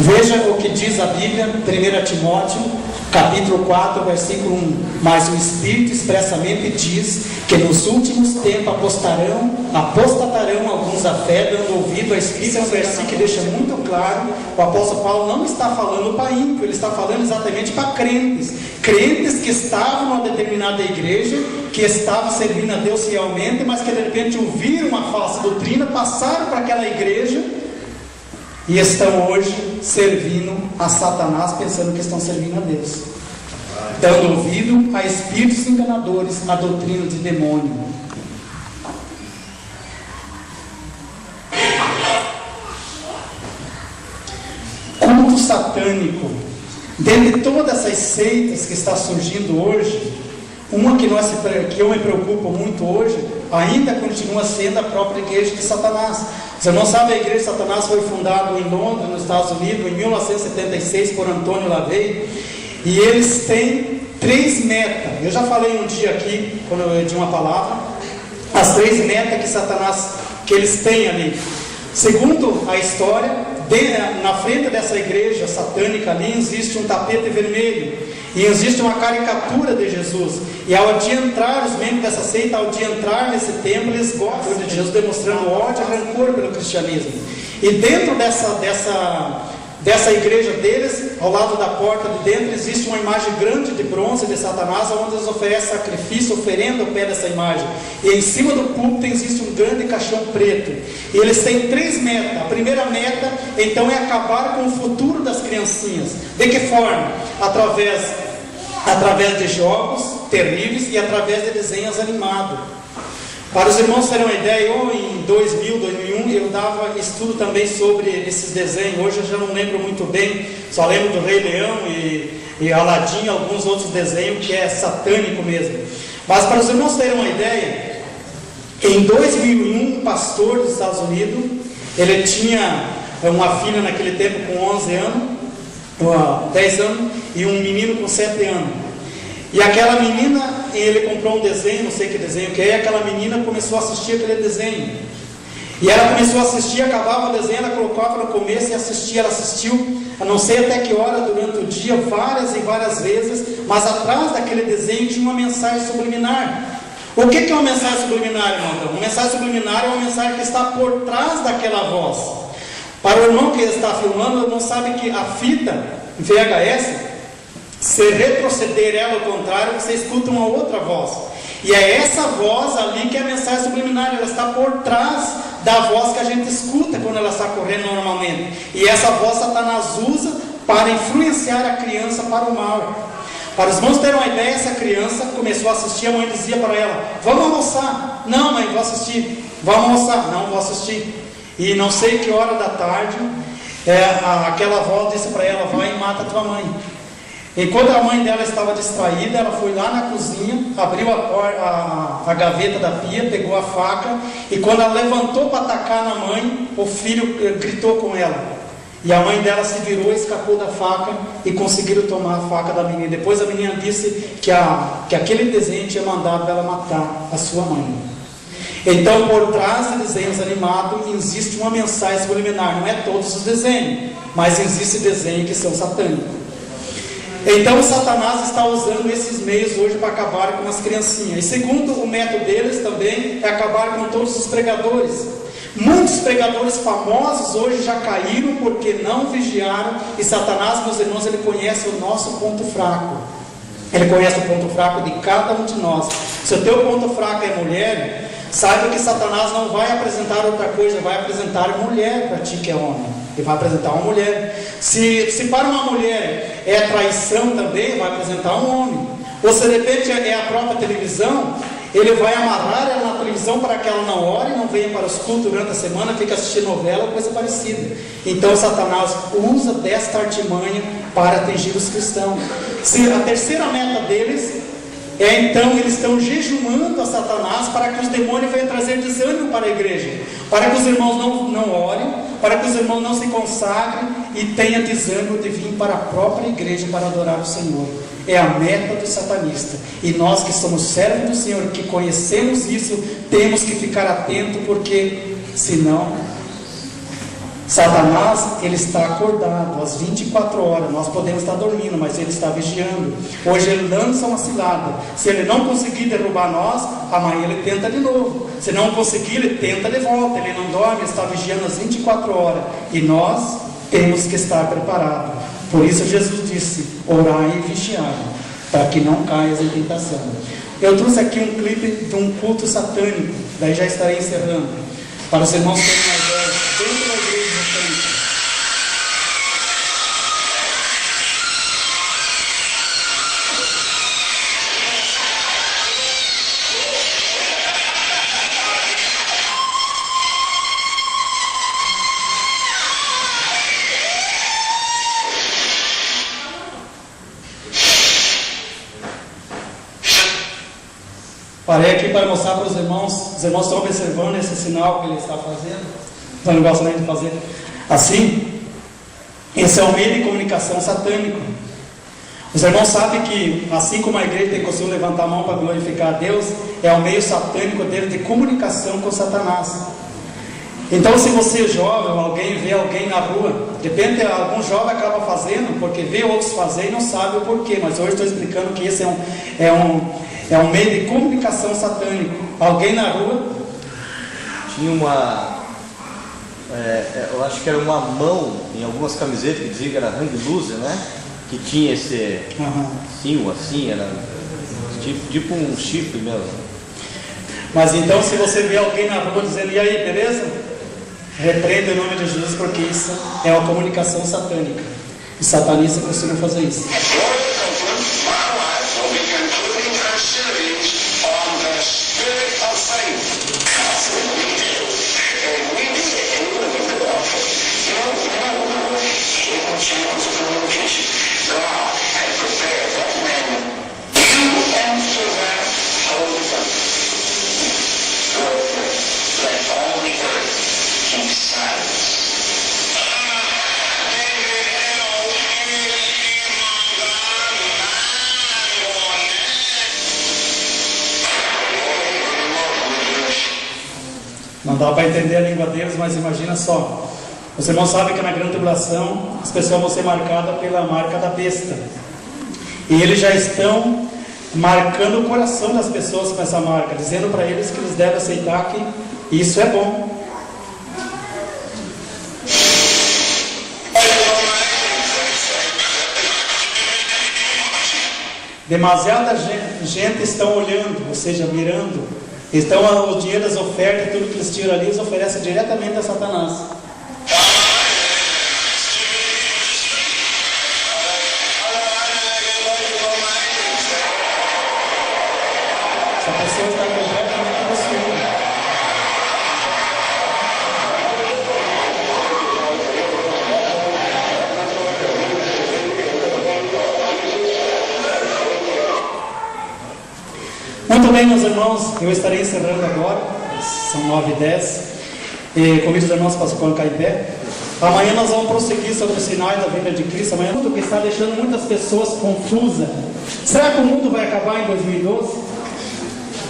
Veja o que diz a Bíblia, 1 Timóteo, capítulo 4, versículo 1. Mas o Espírito expressamente diz que nos últimos tempos apostatarão alguns da fé, dando ouvido a Espírito. É um versículo que deixa muito claro: o apóstolo Paulo não está falando para ímpio, ele está falando exatamente para crentes. Crentes que estavam numa determinada igreja, que estavam servindo a Deus fielmente, mas que de repente ouviram uma falsa doutrina, passaram para aquela igreja e estão hoje servindo a Satanás, pensando que estão servindo a Deus, dando ouvido a espíritos enganadores, a doutrina de demônio. satânico, dentre todas essas seitas que está surgindo hoje, uma que eu me preocupo muito hoje, ainda continua sendo a própria igreja de Satanás. Você não sabe, a igreja de Satanás foi fundada em Londres, nos Estados Unidos, em 1976, por Antônio LaVey, e eles têm 3 metas. Eu já falei um dia aqui, quando eu di uma palavra, as 3 metas que Satanás, que eles têm ali. Segundo a história, na frente dessa igreja satânica ali, existe um tapete vermelho, e existe uma caricatura de Jesus. E ao de entrar, os membros dessa seita, ao de entrar nesse templo, eles gostam de Jesus, demonstrando ódio e rancor pelo cristianismo. E dentro dessa igreja deles, ao lado da porta de dentro, existe uma imagem grande de bronze de Satanás, onde eles oferecem sacrifício, oferenda ao pé dessa imagem. E em cima do púlpito existe um grande caixão preto. E eles têm 3 metas. A primeira meta, então, é acabar com o futuro das criancinhas. De que forma? Através de jogos terríveis e através de desenhos animados. Para os irmãos terem uma ideia, em 2000, 2001, eu dava estudo também sobre esses desenhos. Hoje eu já não lembro muito bem, só lembro do Rei Leão e Aladim, alguns outros desenhos que é satânico mesmo. Mas para os irmãos terem uma ideia, em 2001, um pastor dos Estados Unidos, ele tinha uma filha naquele tempo com 11 anos, 10 anos, e um menino com 7 anos. E aquela menina, ele comprou um desenho, não sei que desenho que é, e aquela menina começou a assistir aquele desenho. E ela começou a assistir, acabava o desenho, ela colocava no começo e assistia. Ela assistiu, a não sei até que hora durante o dia, várias e várias vezes, mas atrás daquele desenho tinha uma mensagem subliminar. O que é uma mensagem subliminar, irmão? Uma mensagem subliminar é uma mensagem que está por trás daquela voz. Para o irmão que está filmando, não sabe que a fita VHS, se retroceder ela ao contrário, você escuta uma outra voz. E é essa voz ali que é a mensagem subliminar. Ela está por trás da voz que a gente escuta quando ela está correndo normalmente. E essa voz Satanás usa para influenciar a criança para o mal. Para os irmãos terem uma ideia, essa criança começou a assistir. A mãe dizia para ela: vamos almoçar. Não, mãe, vou assistir. Vamos almoçar. Não, vou assistir. E não sei que hora da tarde, aquela voz disse para ela: vai e mata tua mãe. Enquanto a mãe dela estava distraída, ela foi lá na cozinha, abriu a gaveta da pia, pegou a faca, e quando ela levantou para atacar na mãe, o filho gritou com ela. E a mãe dela se virou, escapou da faca e conseguiram tomar a faca da menina. Depois a menina disse que aquele desenho tinha mandado ela matar a sua mãe. Então, por trás de desenhos animados, existe uma mensagem subliminar. Não é todos os desenhos, mas existe desenhos que são satânicos. Então Satanás está usando esses meios hoje para acabar com as criancinhas. E segundo o método deles também é acabar com todos os pregadores. Muitos pregadores famosos hoje já caíram porque não vigiaram. E Satanás, meus irmãos, ele conhece o nosso ponto fraco. Ele conhece o ponto fraco de cada um de nós. Se o teu ponto fraco é mulher, saiba que Satanás não vai apresentar outra coisa, vai apresentar mulher para ti que é homem. Ele vai apresentar uma mulher. Se para uma mulher é traição também, vai apresentar um homem. Ou se de repente é a própria televisão, ele vai amarrar ela na televisão para que ela não ore, não venha para os cultos durante a semana, fique assistindo novela, coisa parecida. Então Satanás usa desta artimanha para atingir os cristãos. A terceira meta deles então eles estão jejuando a Satanás para que os demônios venham trazer desânimo para a igreja, para que os irmãos não orem, para que os irmãos não se consagrem e tenham desânimo de vir para a própria igreja para adorar o Senhor. É a meta do satanista. E nós que somos servos do Senhor, que conhecemos isso, temos que ficar atentos, porque senão Satanás, ele está acordado às 24 horas. Nós podemos estar dormindo, mas ele está vigiando. Hoje ele lança uma cilada. Se ele não conseguir derrubar nós, amanhã ele tenta de novo. Se não conseguir, ele tenta de volta. Ele não dorme, ele está vigiando às 24 horas. E nós temos que estar preparados. Por isso Jesus disse: orai e vigiai, para que não caias em tentação. Eu trouxe aqui um clipe de um culto satânico. Daí já estarei encerrando, para os irmãos terem uma ideia. Dentro da igreja satânica. Parei aqui para mostrar para os irmãos estão observando esse sinal que ele está fazendo, então não gosto nem de fazer assim. Esse é o meio de comunicação satânico. Os irmãos sabem que, assim como a igreja tem costume de levantar a mão para glorificar a Deus, é o meio satânico dele de comunicação com Satanás. Então, se você é jovem, ou alguém vê alguém na rua, de repente algum jovem acaba fazendo, porque vê outros fazer e não sabe o porquê, mas hoje estou explicando que esse é um meio de comunicação satânico. Alguém na rua Tinha eu acho que era uma mão em algumas camisetas que dizia que era hang loose, né? Que tinha esse assim, era tipo um chifre mesmo. Mas então, se você vê alguém na rua dizendo, e aí, beleza? Repreenda em nome de Jesus, porque isso é uma comunicação satânica. Os satanistas costumam fazer isso. Não dá para entender a língua deles, mas imagina só. Os irmãos sabem que na grande tribulação as pessoas vão ser marcadas pela marca da besta. E eles já estão marcando o coração das pessoas com essa marca, dizendo para eles que eles devem aceitar que isso é bom. Demasiada gente estão olhando, ou seja, mirando. Então o dinheiro das ofertas, tudo que eles tiram ali, eles oferecem diretamente a Satanás. Essa pessoa está completamente possuída. Muito bem, meus irmãos, eu estarei encerrando agora, são 9h10, e convido os irmãos para se colocar em pé. Amanhã nós vamos prosseguir sobre os sinais da vinda de Cristo. Amanhã tudo que está deixando muitas pessoas confusas. Será que o mundo vai acabar em 2012?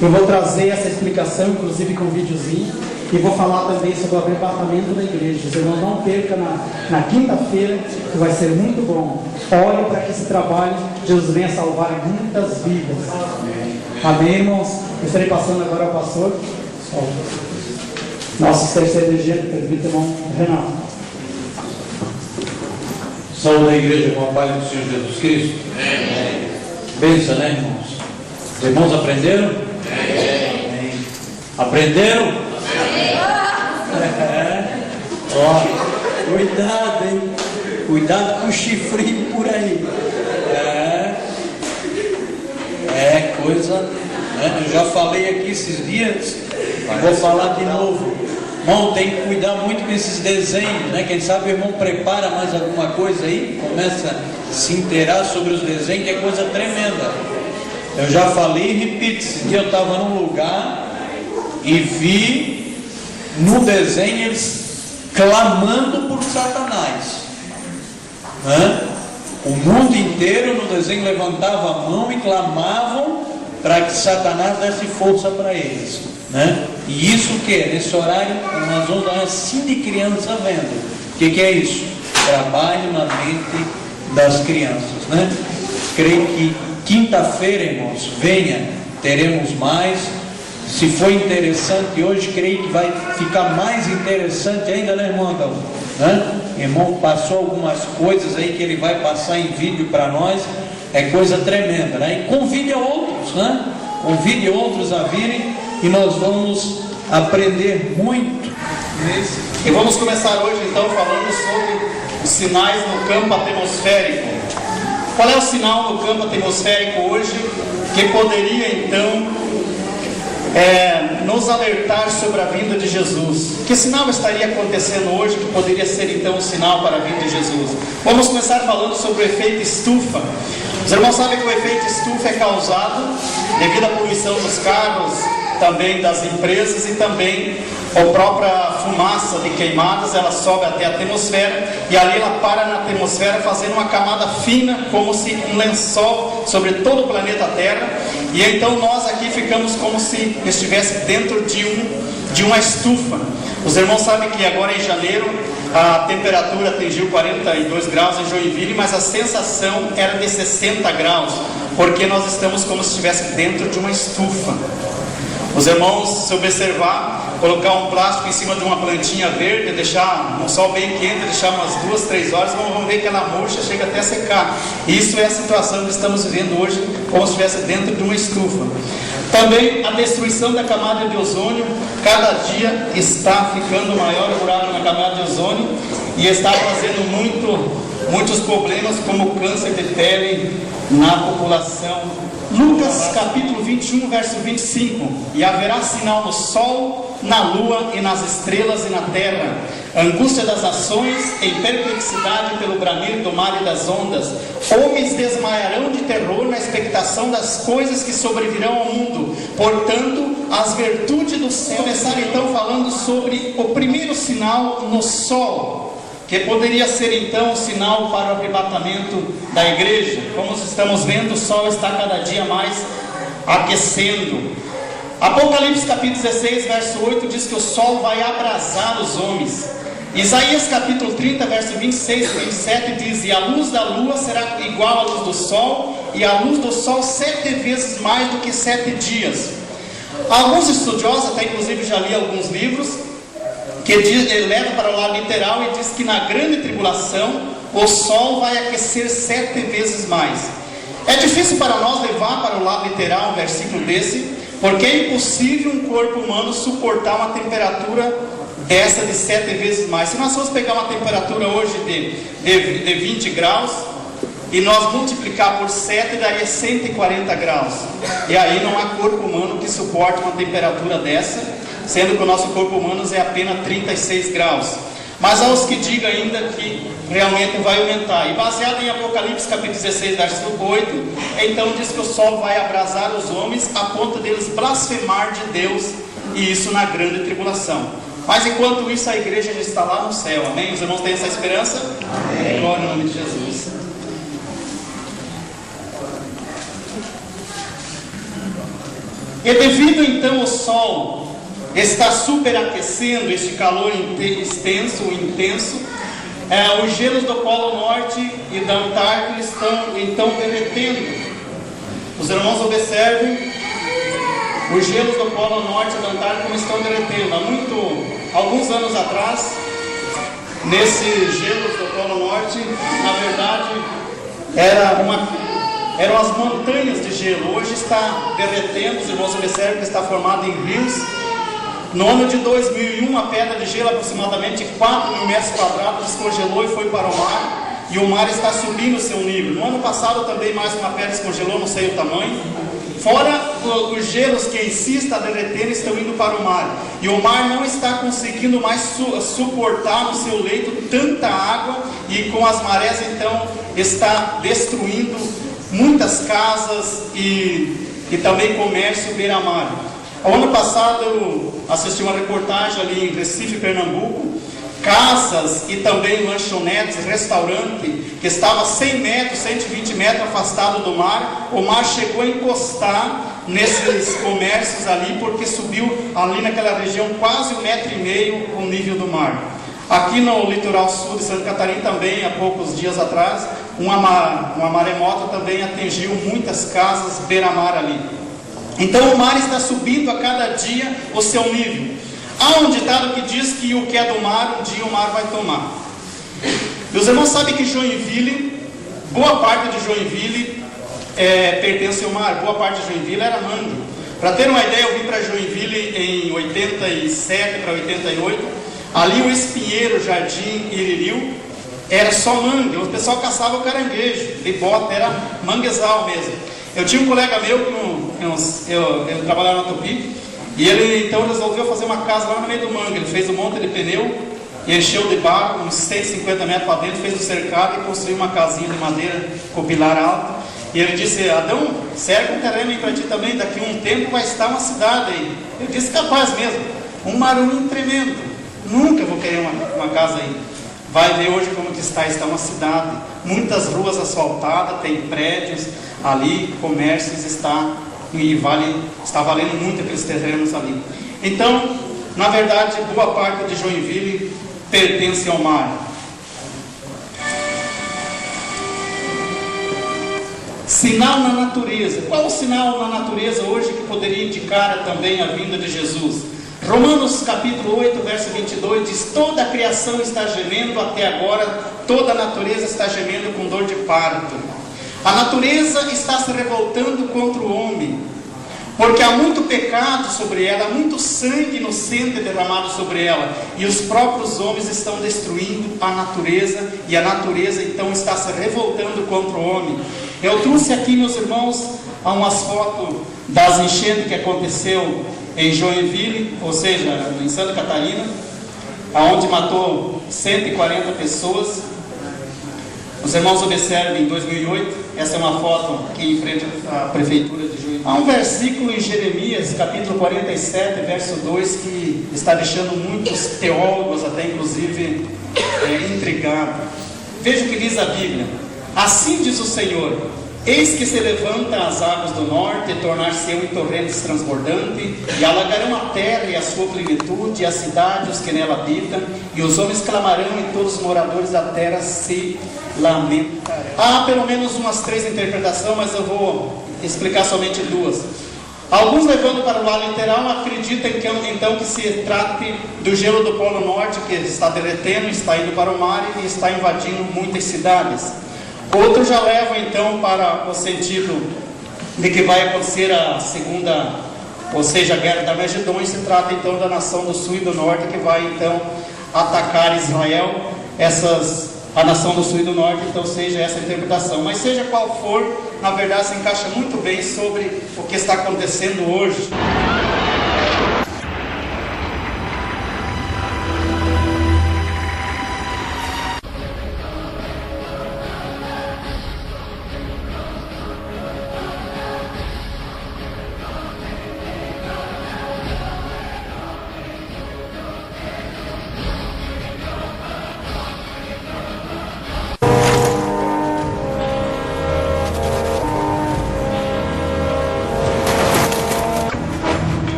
Eu vou trazer essa explicação, inclusive com um videozinho, e vou falar também sobre o arrebatamento da igreja. Os irmãos não percam na quinta-feira, que vai ser muito bom. Ore para que esse trabalho Jesus venha salvar muitas vidas. Amém, irmãos? Eu estarei passando agora ao pastor, nosso terceiro dirigente, presbítero irmão Renato. Saúde da igreja com a paz do Senhor Jesus Cristo. Amém. Benção, né, irmãos? Os irmãos aprenderam? Amém. Aprenderam? Amém. Ó, cuidado, hein? Cuidado com o chifrinho por aí. É coisa, né? Eu já falei aqui esses dias, vou falar de novo. Irmão, tem que cuidar muito com esses desenhos, né? Quem sabe o irmão prepara mais alguma coisa aí, começa a se inteirar sobre os desenhos, que é coisa tremenda. Eu já falei e repito, esse dia eu estava num lugar e vi no desenho eles clamando por Satanás, né? O mundo inteiro no desenho levantava a mão e clamavam para que Satanás desse força para eles, né? E isso o que? Nesse horário nós vamos dar assim de criança vendo. O que é isso? Trabalho na mente das crianças, né? Creio que quinta-feira, irmãos, venha, teremos mais. Se foi interessante hoje, creio que vai ficar mais interessante ainda, né, irmão Adão? Né? Irmão passou algumas coisas aí que ele vai passar em vídeo para nós, é coisa tremenda, né? E convide a outros, né? Convide outros a virem e nós vamos aprender muito. E vamos começar hoje então falando sobre os sinais no campo atmosférico. Qual é o sinal no campo atmosférico hoje que poderia então nos alertar sobre a vinda de Jesus. Que sinal estaria acontecendo hoje que poderia ser então um sinal para a vinda de Jesus? Vamos começar falando sobre o efeito estufa. Os irmãos sabem que o efeito estufa é causado devido à poluição dos carros, também das empresas, e também a própria fumaça de queimadas, ela sobe até a atmosfera, e ali ela para na atmosfera fazendo uma camada fina, como se um lençol sobre todo o planeta Terra, e então nós aqui ficamos como se estivesse dentro de uma estufa. Os irmãos sabem que agora em janeiro a temperatura atingiu 42 graus em Joinville, mas a sensação era de 60 graus, porque nós estamos como se estivesse dentro de uma estufa. Os irmãos, se observar, colocar um plástico em cima de uma plantinha verde, deixar um sol bem quente, deixar umas 2-3 horas, vão ver que ela murcha, chega até a secar. Isso é a situação que estamos vivendo hoje, como se estivesse dentro de uma estufa. Também a destruição da camada de ozônio, cada dia está ficando maior o buraco na camada de ozônio e está trazendo muitos problemas, como câncer de pele na população. Lucas capítulo 21, verso 25: E haverá sinal no sol, na lua e nas estrelas e na terra, angústia das nações, em perplexidade pelo bramido do mar e das ondas. Homens desmaiarão de terror na expectação das coisas que sobrevirão ao mundo. Portanto, as virtudes do céu. Começar então falando sobre o primeiro sinal no sol, que poderia ser então um sinal para o arrebatamento da igreja. Como estamos vendo, o sol está cada dia mais aquecendo. Apocalipse capítulo 16, verso 8 diz que o sol vai abrasar os homens. Isaías capítulo 30, verso 26 e 27 diz: E a luz da lua será igual à luz do sol, e a luz do sol 7 vezes mais do que 7 dias. Alguns estudiosos, até inclusive já li alguns livros, que leva para o lado literal e diz que na grande tribulação o sol vai aquecer 7 vezes mais. É difícil para nós levar para o lado literal um versículo desse, porque é impossível um corpo humano suportar uma temperatura dessa de 7 vezes mais. Se nós formos pegar uma temperatura hoje de 20 graus e nós multiplicar por 7, daria 140 graus. E aí não há corpo humano que suporte uma temperatura dessa, sendo que o nosso corpo humano é apenas 36 graus. Mas há os que digam ainda que realmente vai aumentar. E baseado em Apocalipse capítulo 16, verso 8, então diz que o sol vai abrasar os homens a ponto deles blasfemar de Deus, e isso na grande tribulação. Mas enquanto isso a igreja já está lá no céu, amém? Os irmãos têm essa esperança? Amém. Glória ao nome de Jesus. E devido então ao sol está superaquecendo, este calor intenso, os gelos do Polo Norte e da Antártida estão então derretendo. Os irmãos observem os gelos do Polo Norte e da Antártida como estão derretendo. Alguns anos atrás, nesses gelos do Polo Norte, na verdade, eram as montanhas de gelo. Hoje está derretendo, os irmãos observam que está formado em rios. No ano de 2001, a pedra de gelo, aproximadamente 4.000 metros quadrados, descongelou e foi para o mar, e o mar está subindo o seu nível. No ano passado também mais uma pedra descongelou, não sei o tamanho. Fora os gelos que em si está derretendo, estão indo para o mar, e o mar não está conseguindo mais suportar no seu leito tanta água, e com as marés então está destruindo muitas casas e também comércio beira-mar. O ano passado eu assisti uma reportagem ali em Recife, Pernambuco, casas e também lanchonetes, restaurante, que estava 100 metros, 120 metros afastado do mar. O mar chegou a encostar nesses comércios ali, porque subiu ali naquela região quase 1,5 metros o nível do mar. Aqui no litoral sul de Santa Catarina também, há poucos dias atrás, uma maremoto também atingiu muitas casas beira-mar ali. Então o mar está subindo a cada dia o seu nível. Há um ditado que diz que o que é do mar, um dia o mar vai tomar. Meus irmãos sabem que Joinville, boa parte de Joinville pertence ao mar. Boa parte de Joinville era mangue. Para ter uma ideia, eu vim para Joinville em 87 para 88. Ali o Espinheiro, Jardim, Iririu, era só mangue. O pessoal caçava o caranguejo, de bota, era manguezal mesmo. Eu tinha um colega meu, eu trabalhava na Tupi, E ele então resolveu fazer uma casa lá no meio do mangue. Ele fez um monte de pneu e encheu de barro, uns 150 metros para dentro, fez o cercado e construiu uma casinha de madeira com pilar alto. E ele disse: Adão, cerca um terreno aí para ti também, daqui a um tempo vai estar uma cidade aí. Ele disse: capaz mesmo, um marulho tremendo, nunca vou querer uma casa aí. Vai ver hoje como que está uma cidade, muitas ruas asfaltadas, tem prédios ali, comércios, está valendo muito aqueles terrenos ali. Então, na verdade, boa parte de Joinville pertence ao mar. Sinal na natureza. Qual o sinal na natureza hoje que poderia indicar também a vinda de Jesus? Romanos capítulo 8, verso 22 diz: toda a criação está gemendo até agora, toda a natureza está gemendo com dor de parto. A natureza está se revoltando contra o homem, porque há muito pecado sobre ela, há muito sangue inocente derramado sobre ela, e os próprios homens estão destruindo a natureza, e a natureza então está se revoltando contra o homem. Eu trouxe aqui, meus irmãos, umas fotos das enchentes que aconteceu em Joinville, ou seja, em Santa Catarina, aonde matou 140 pessoas. Os irmãos observem, em 2008, essa é uma foto aqui em frente à prefeitura de Joinville. Há um versículo em Jeremias, capítulo 47, verso 2, que está deixando muitos teólogos, até inclusive, intrigados. Veja o que diz a Bíblia: assim diz o Senhor: eis que se levanta as águas do norte, e tornar-se-ão em torrentes transbordantes, e alagarão a terra e a sua plenitude, e a cidade, os que nela habitam, e os homens clamarão, e todos os moradores da terra se lamentarão. Há pelo menos umas 3 interpretações, mas eu vou explicar somente 2. Alguns, levando para o lado literal, acreditam então que se trate do gelo do Polo Norte, que está derretendo, está indo para o mar e está invadindo muitas cidades. Outros já levam então para o sentido de que vai acontecer a segunda, ou seja, a guerra da Armagedon, e se trata então da nação do sul e do norte que vai então atacar Israel. A nação do sul e do norte, então seja essa a interpretação. Mas seja qual for, na verdade se encaixa muito bem sobre o que está acontecendo hoje.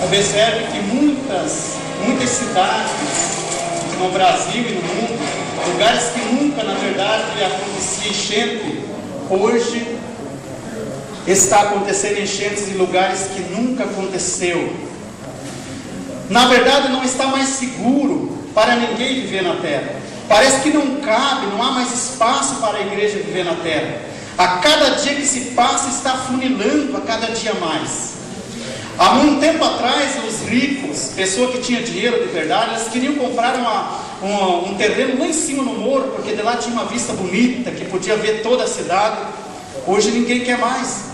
Observe que muitas cidades no Brasil e no mundo, lugares que nunca, na verdade, acontecia enchente, hoje está acontecendo enchentes em lugares que nunca aconteceu. Na verdade, não está mais seguro para ninguém viver na terra. Parece que não cabe, não há mais espaço para a igreja viver na terra. A cada dia que se passa está afunilando a cada dia mais. Há muito tempo atrás, os ricos, pessoa que tinha dinheiro de verdade, eles queriam comprar um terreno lá em cima no morro, porque de lá tinha uma vista bonita, que podia ver toda a cidade. Hoje ninguém quer mais,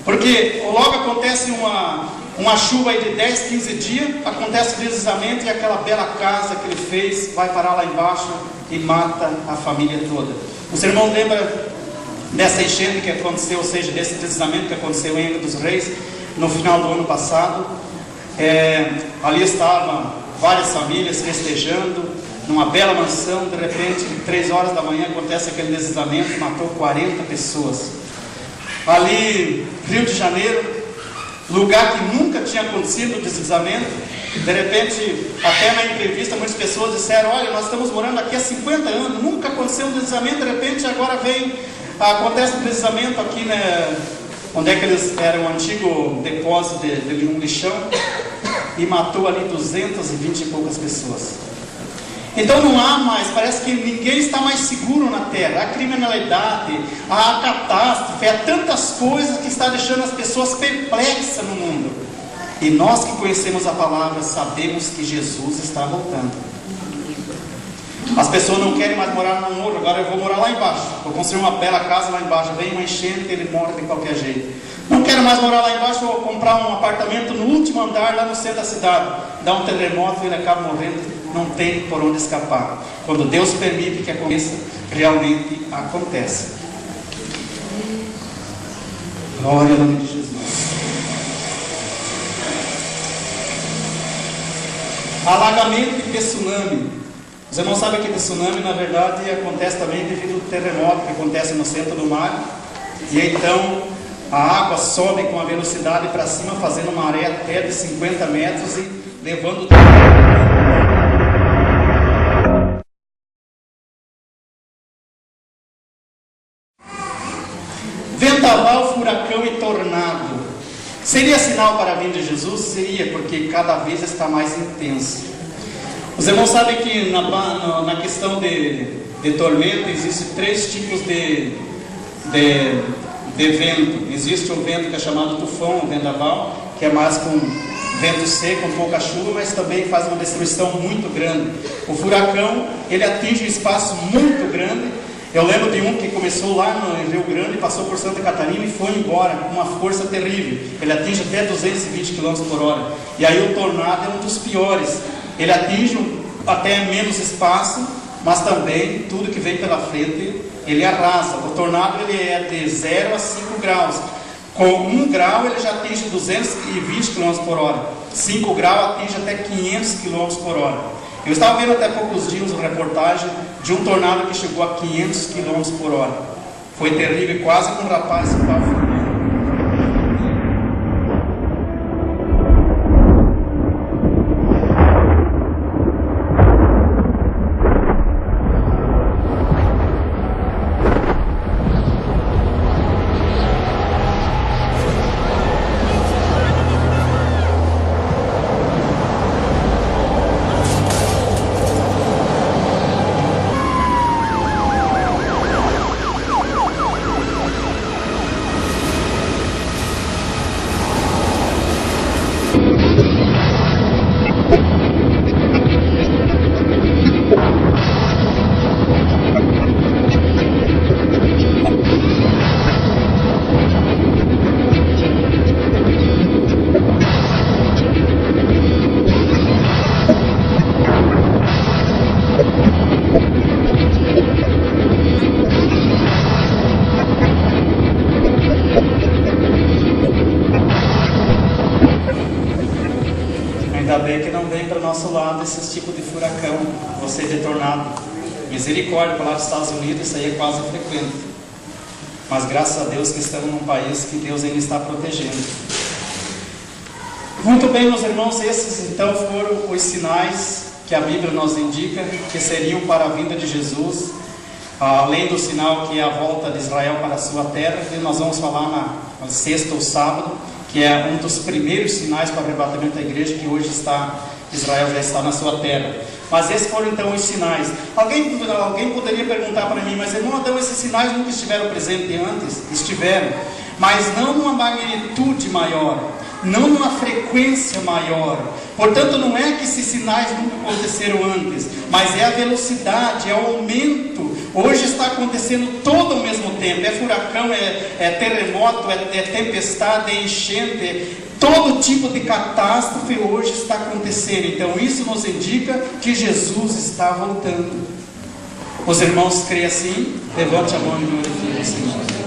porque logo acontece uma chuva aí de 10, 15 dias, acontece o deslizamento, e aquela bela casa que ele fez vai parar lá embaixo e mata a família toda. Os irmãos lembram dessa enchente que aconteceu, ou seja, desse deslizamento que aconteceu em Angra dos Reis, no final do ano passado? Ali estavam várias famílias festejando numa bela mansão. De repente, 3 horas da manhã, acontece aquele deslizamento, matou 40 pessoas. Ali, Rio de Janeiro, lugar que nunca tinha acontecido o deslizamento. De repente, até na entrevista, muitas pessoas disseram: olha, nós estamos morando aqui há 50 anos, nunca aconteceu um deslizamento. De repente, agora acontece um deslizamento aqui, né, onde é que eles eram, um antigo depósito de um lixão, e matou ali 220 e poucas pessoas. Então não há mais, parece que ninguém está mais seguro na terra. A criminalidade, a catástrofe, há tantas coisas que está deixando as pessoas perplexas no mundo. E nós que conhecemos a palavra sabemos que Jesus está voltando. As pessoas não querem mais morar no morro, agora eu vou morar lá embaixo. Vou construir uma bela casa lá embaixo. Vem uma enchente, ele mora de qualquer jeito. Não quero mais morar lá embaixo, vou comprar um apartamento no último andar, lá no centro da cidade. Dá um terremoto e ele acaba morrendo. Não tem por onde escapar. Quando Deus permite que aconteça, realmente acontece. Glória ao nome de Jesus. Alagamento e tsunami. Os irmãos sabem que tsunami, na verdade, acontece também devido ao terremoto que acontece no centro do mar. E então a água sobe com a velocidade para cima, fazendo uma maré até de 50 metros e levando tudo. Vendaval, furacão e tornado. Seria sinal para a vinda de Jesus? Seria, porque cada vez está mais intenso. Os irmãos sabem que na questão de tormenta existem 3 tipos de vento. Existe o vento que é chamado tufão, o vendaval, que é mais com vento seco, com pouca chuva, mas também faz uma destruição muito grande. O furacão, ele atinge um espaço muito grande. Eu lembro de um que começou lá no Rio Grande, passou por Santa Catarina e foi embora com uma força terrível. Ele atinge até 220 km por hora. E aí o tornado é um dos piores. Ele atinge até menos espaço, mas também tudo que vem pela frente, ele arrasa. O tornado ele é de 0 a 5 graus. Com 1 grau ele já atinge 220 km por hora. 5 graus atinge até 500 km por hora. Eu estava vendo até poucos dias uma reportagem de um tornado que chegou a 500 km por hora. Foi terrível, quase que um rapaz que estava filmando. Ainda bem que não vem para o nosso lado esses tipos de furacão, você de tornado. Misericórdia, para lá dos Estados Unidos isso aí é quase frequente. Mas graças a Deus que estamos num país que Deus ainda está protegendo. Muito bem, meus irmãos, esses então foram os sinais que a Bíblia nos indica que seriam para a vinda de Jesus. Além do sinal que é a volta de Israel para a sua terra, que nós vamos falar na sexta ou sábado, que é um dos primeiros sinais para o arrebatamento da igreja, que hoje Israel já está na sua terra. Mas esses foram então os sinais. Alguém poderia perguntar para mim, mas irmão Adão, esses sinais nunca estiveram presentes antes? Estiveram, mas não numa magnitude maior, não numa frequência maior. Portanto, não é que esses sinais nunca aconteceram antes, mas é a velocidade, é o aumento. Hoje está acontecendo todo ao mesmo tempo. É furacão, é terremoto, é tempestade, é enchente, todo tipo de catástrofe hoje está acontecendo. Então isso nos indica que Jesus está voltando. Os irmãos creem assim? Levante a mão e glorifique o Senhor.